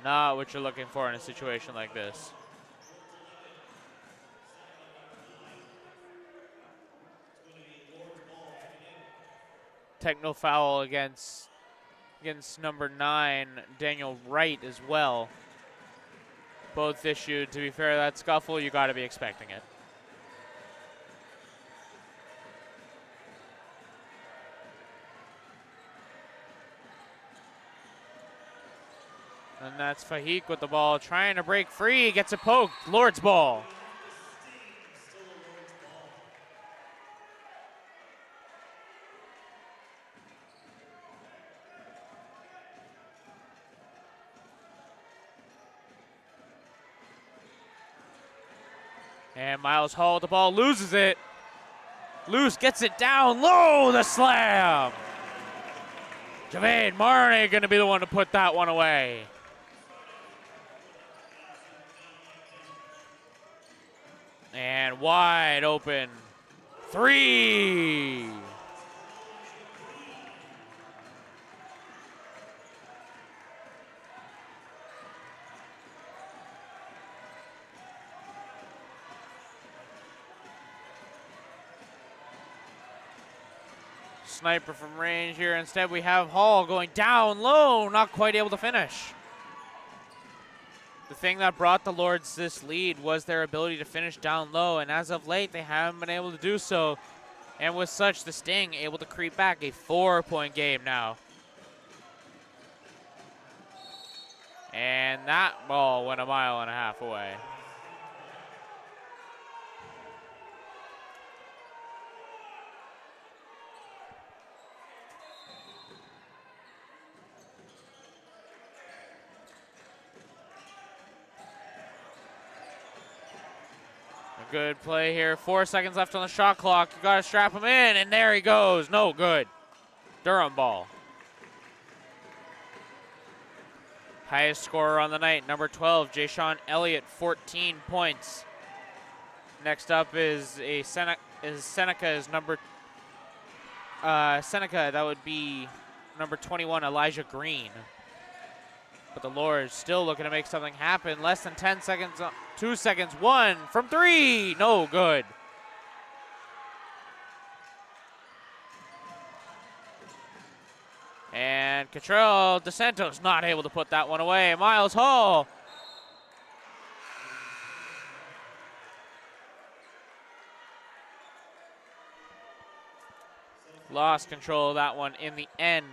Not what you're looking for in a situation like this. Technical foul against number 9, Daniel Wright as well. Both issued. To be fair, that scuffle, you got to be expecting it. And that's Fahik with the ball, trying to break free, gets it poked, Lord's ball. And Miles Hall with the ball, loses it. Luce gets it down low, the slam. Javade Marnie gonna be the one to put that one away. And wide open 3. Sniper from range here. Instead, we have Hall going down low, not quite able to finish. The thing that brought the Lords this lead was their ability to finish down low, and as of late, they haven't been able to do so. And with such, the Sting able to creep back, a 4-point game now. And that ball went a mile and a half away. A good play here. 4 seconds left on the shot clock. You got to strap him in, and there he goes. No good. Durham ball. Highest scorer on the night, number 12, Jayshawn Elliott, 14 points. Next up is Seneca is number Seneca. That would be number 21, Elijah Green. But the Lords still looking to make something happen. Less than 10 seconds, 2 seconds, one from three, no good. And Cottrell DeSantos not able to put that one away. Miles Hall. Lost control of that one in the end.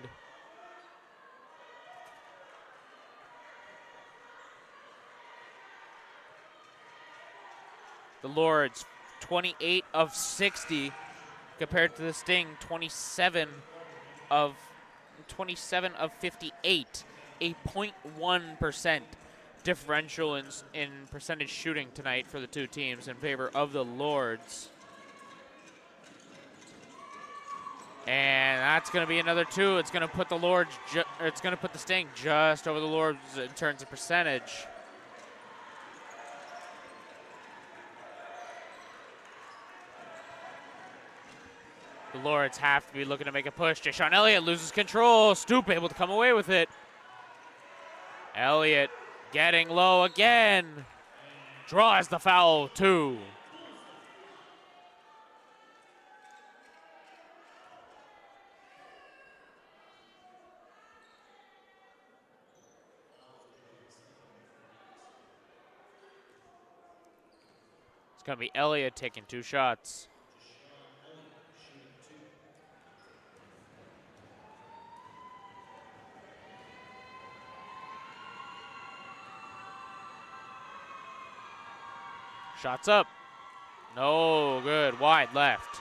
The Lords, 28 of 60, compared to the Sting, 27 of 58, a 0.1% differential in percentage shooting tonight for the two teams in favor of the Lords. And that's going to be another two. It's going to put the Lords, it's going to put the Sting just over the Lords in terms of percentage. The Lords have to be looking to make a push. Jayshawn Elliott loses control. Stoop able to come away with it. Elliott getting low again. Draws the foul, two. It's going to be Elliott taking two shots. Shots up. No good. Wide left.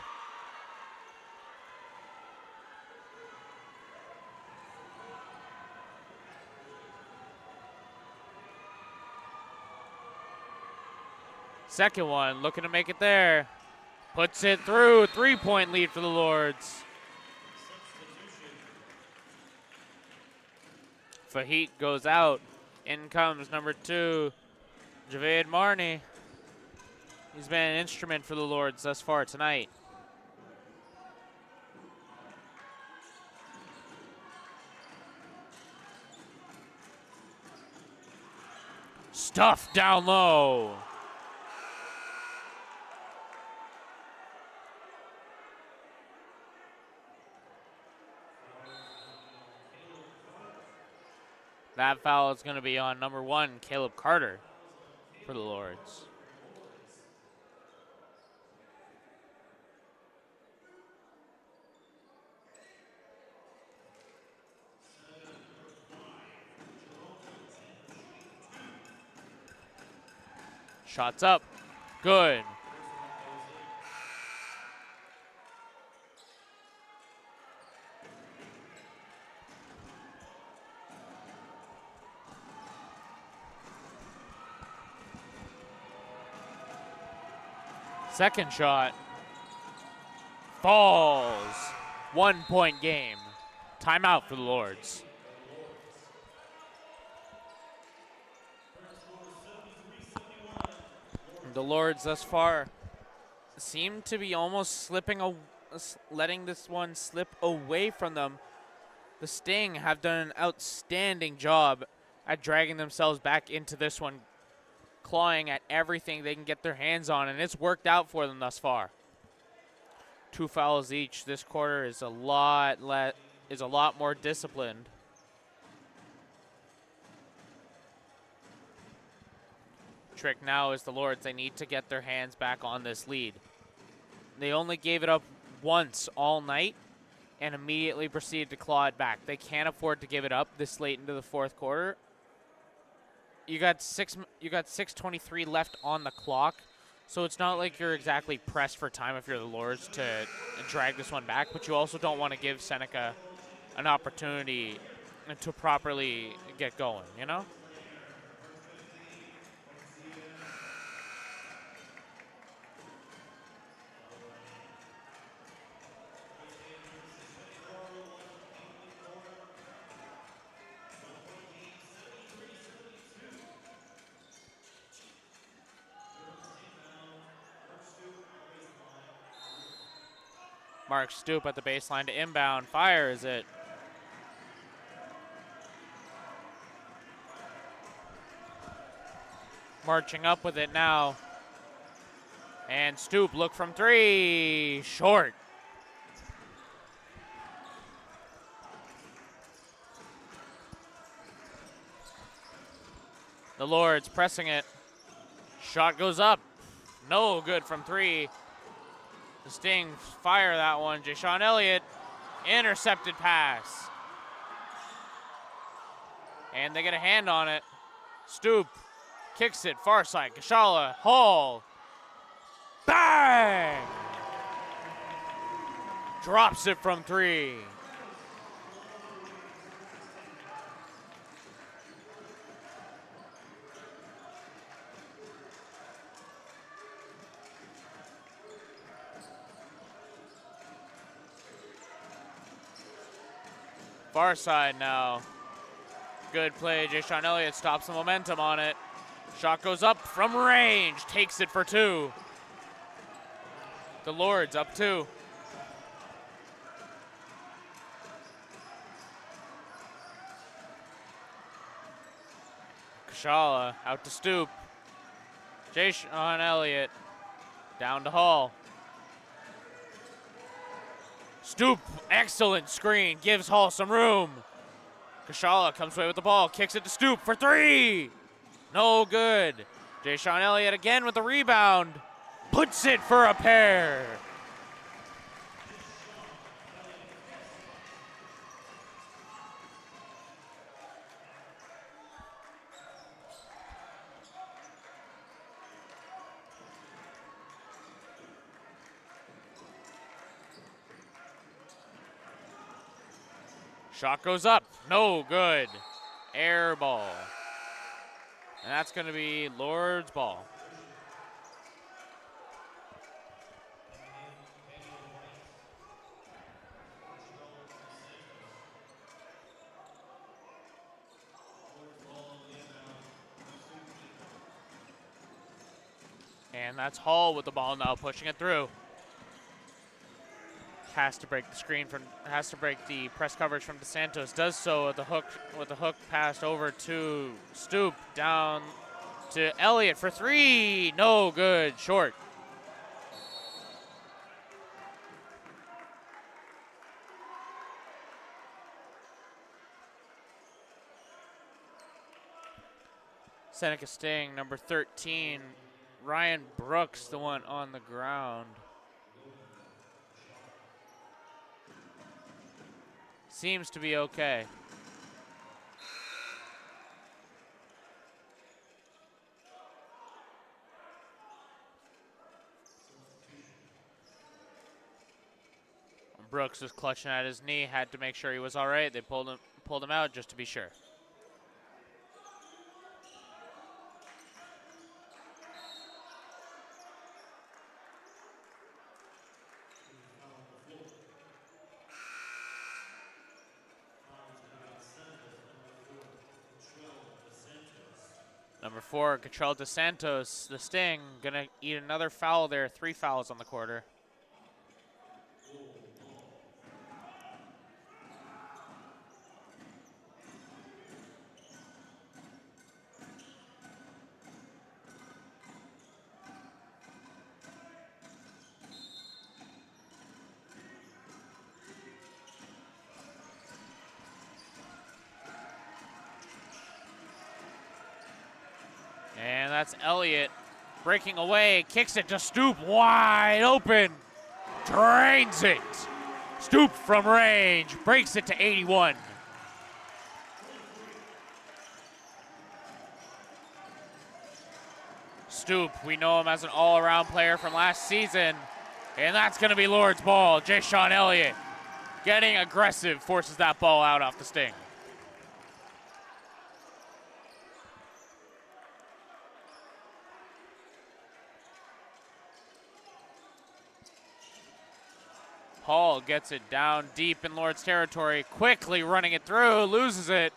Second one, looking to make it there. Puts it through. 3-point lead for the Lords. Fahit goes out. In comes number 2, Javed Marney. He's been an instrument for the Lords thus far tonight. Stuff down low. That foul is going to be on number 1, Caleb Carter, for the Lords. Shots up. Good. Second shot. Falls. 1-point game. Timeout for the Lords. The Lords thus far seem to be almost letting this one slip away from them. The Sting have done an outstanding job at dragging themselves back into this one, clawing at everything they can get their hands on, and it's worked out for them thus far. 2 fouls each. This quarter is a lot more disciplined. Trick now is the Lords. They need to get their hands back on this lead. They only gave it up once all night and immediately proceeded to claw it back. They can't afford to give it up this late into the fourth quarter. you got 6:23 left on the clock, so it's not like you're exactly pressed for time if you're the Lords to drag this one back, but you also don't want to give Seneca an opportunity to properly get going, you know? Mark Stoop at the baseline to inbound, fires it. Marching up with it now. And Stoop, look from three, short. The Lords pressing it. Shot goes up. No good from three. The Sting fire that one. Jashawn Elliott, intercepted pass. And they get a hand on it. Stoop kicks it, far side. Kashala, Hall. Bang! Drops it from three. Far side now. Good play. Jashawn Elliott stops the momentum on it. Shot goes up from range. Takes it for two. The Lords up two. Kashala out to Stoop. Jashawn Elliott down to Hall. Stoop, excellent screen, gives Hall some room. Kashala comes away with the ball, kicks it to Stoop for three. No good. Jashawn Elliott again with the rebound. Puts it for a pair. Shot goes up, no good. Air ball. And that's going to be Lord's ball. And that's Hall with the ball now, pushing it through. Has to break the screen from, has to break the press coverage from DeSantos. Does so with the hook passed over to Stoop, down to Elliott for three. No good, short. Seneca Sting, number 13. Ryan Brooks, the one on the ground. Seems to be okay. Brooks was clutching at his knee, had to make sure he was all right. They pulled him out just to be sure. Number 4, Cottrell DeSantos, the Sting, gonna eat another foul there. 3 fouls on the quarter. And that's Elliott breaking away, kicks it to Stoop, wide open, drains it. Stoop from range, breaks it to 81. Stoop, we know him as an all-around player from last season. And that's going to be Lord's ball. J. Sean Elliott getting aggressive, forces that ball out off the Sting. Hall gets it down deep in Lord's territory, quickly running it through, loses it.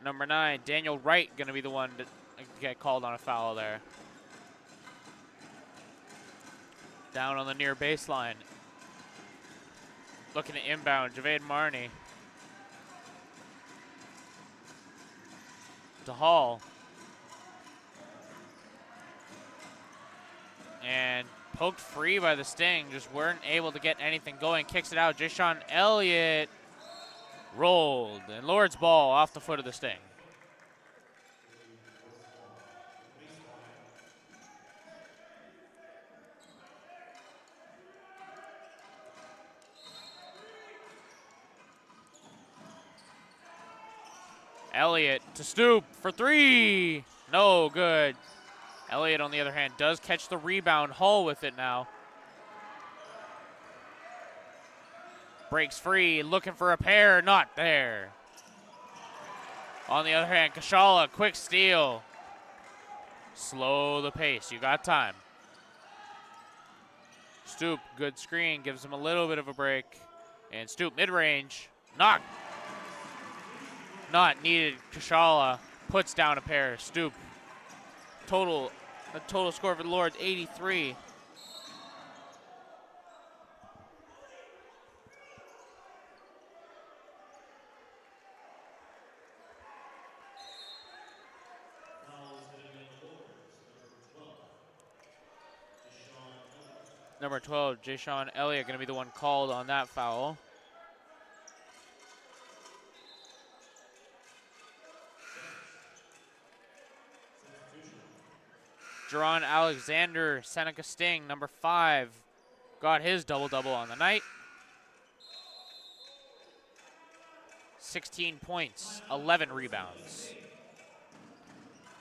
Number 9, Daniel Wright, going to be the one to get called on a foul there. Down on the near baseline. Looking to inbound, Javade Marney. To Hall. And poked free by the Sting, just weren't able to get anything going. Kicks it out, Jashawn Elliott rolled, and Lord's ball off the foot of the Sting. Elliott to Stoop for 3. No good. Elliott, on the other hand, does catch the rebound. Hall with it now. Breaks free, looking for a pair, not there. On the other hand, Kashala, quick steal. Slow the pace, you got time. Stoop, good screen, gives him a little bit of a break. And Stoop, mid-range, knock. Not needed. Kashala puts down a pair. Stoop. The total score for the Lords, 83. Number 12, Jashawn Elliott, going to be the one called on that foul. Jerron Alexander, Seneca Sting, number 5, got his double-double on the night. 16 points, 11 rebounds.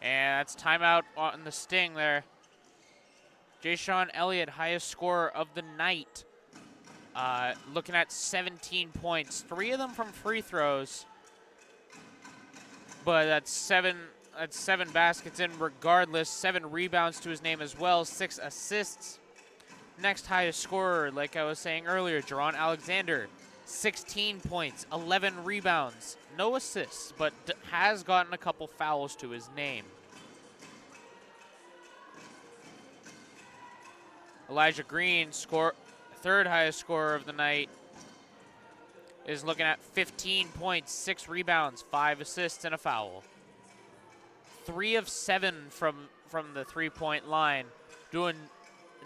And that's timeout on the Sting there. Jashawn Elliott, highest scorer of the night. Looking at 17 points, 3 of them from free throws. But that's 7 baskets in regardless. 7 rebounds to his name as well, 6 assists. Next highest scorer, like I was saying earlier, Jerron Alexander, 16 points, 11 rebounds, no assists, but has gotten a couple fouls to his name. Elijah Green, third highest scorer of the night, is looking at 15 points, 6 rebounds, 5 assists, and a foul. 3 of 7 from the three-point line, doing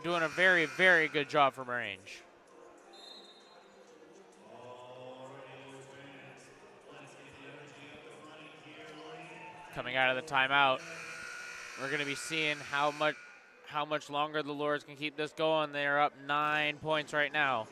a very, very good job from range. Coming out of the timeout, we're going to be seeing how much longer the Lords can keep this going. They're up 9 points right now.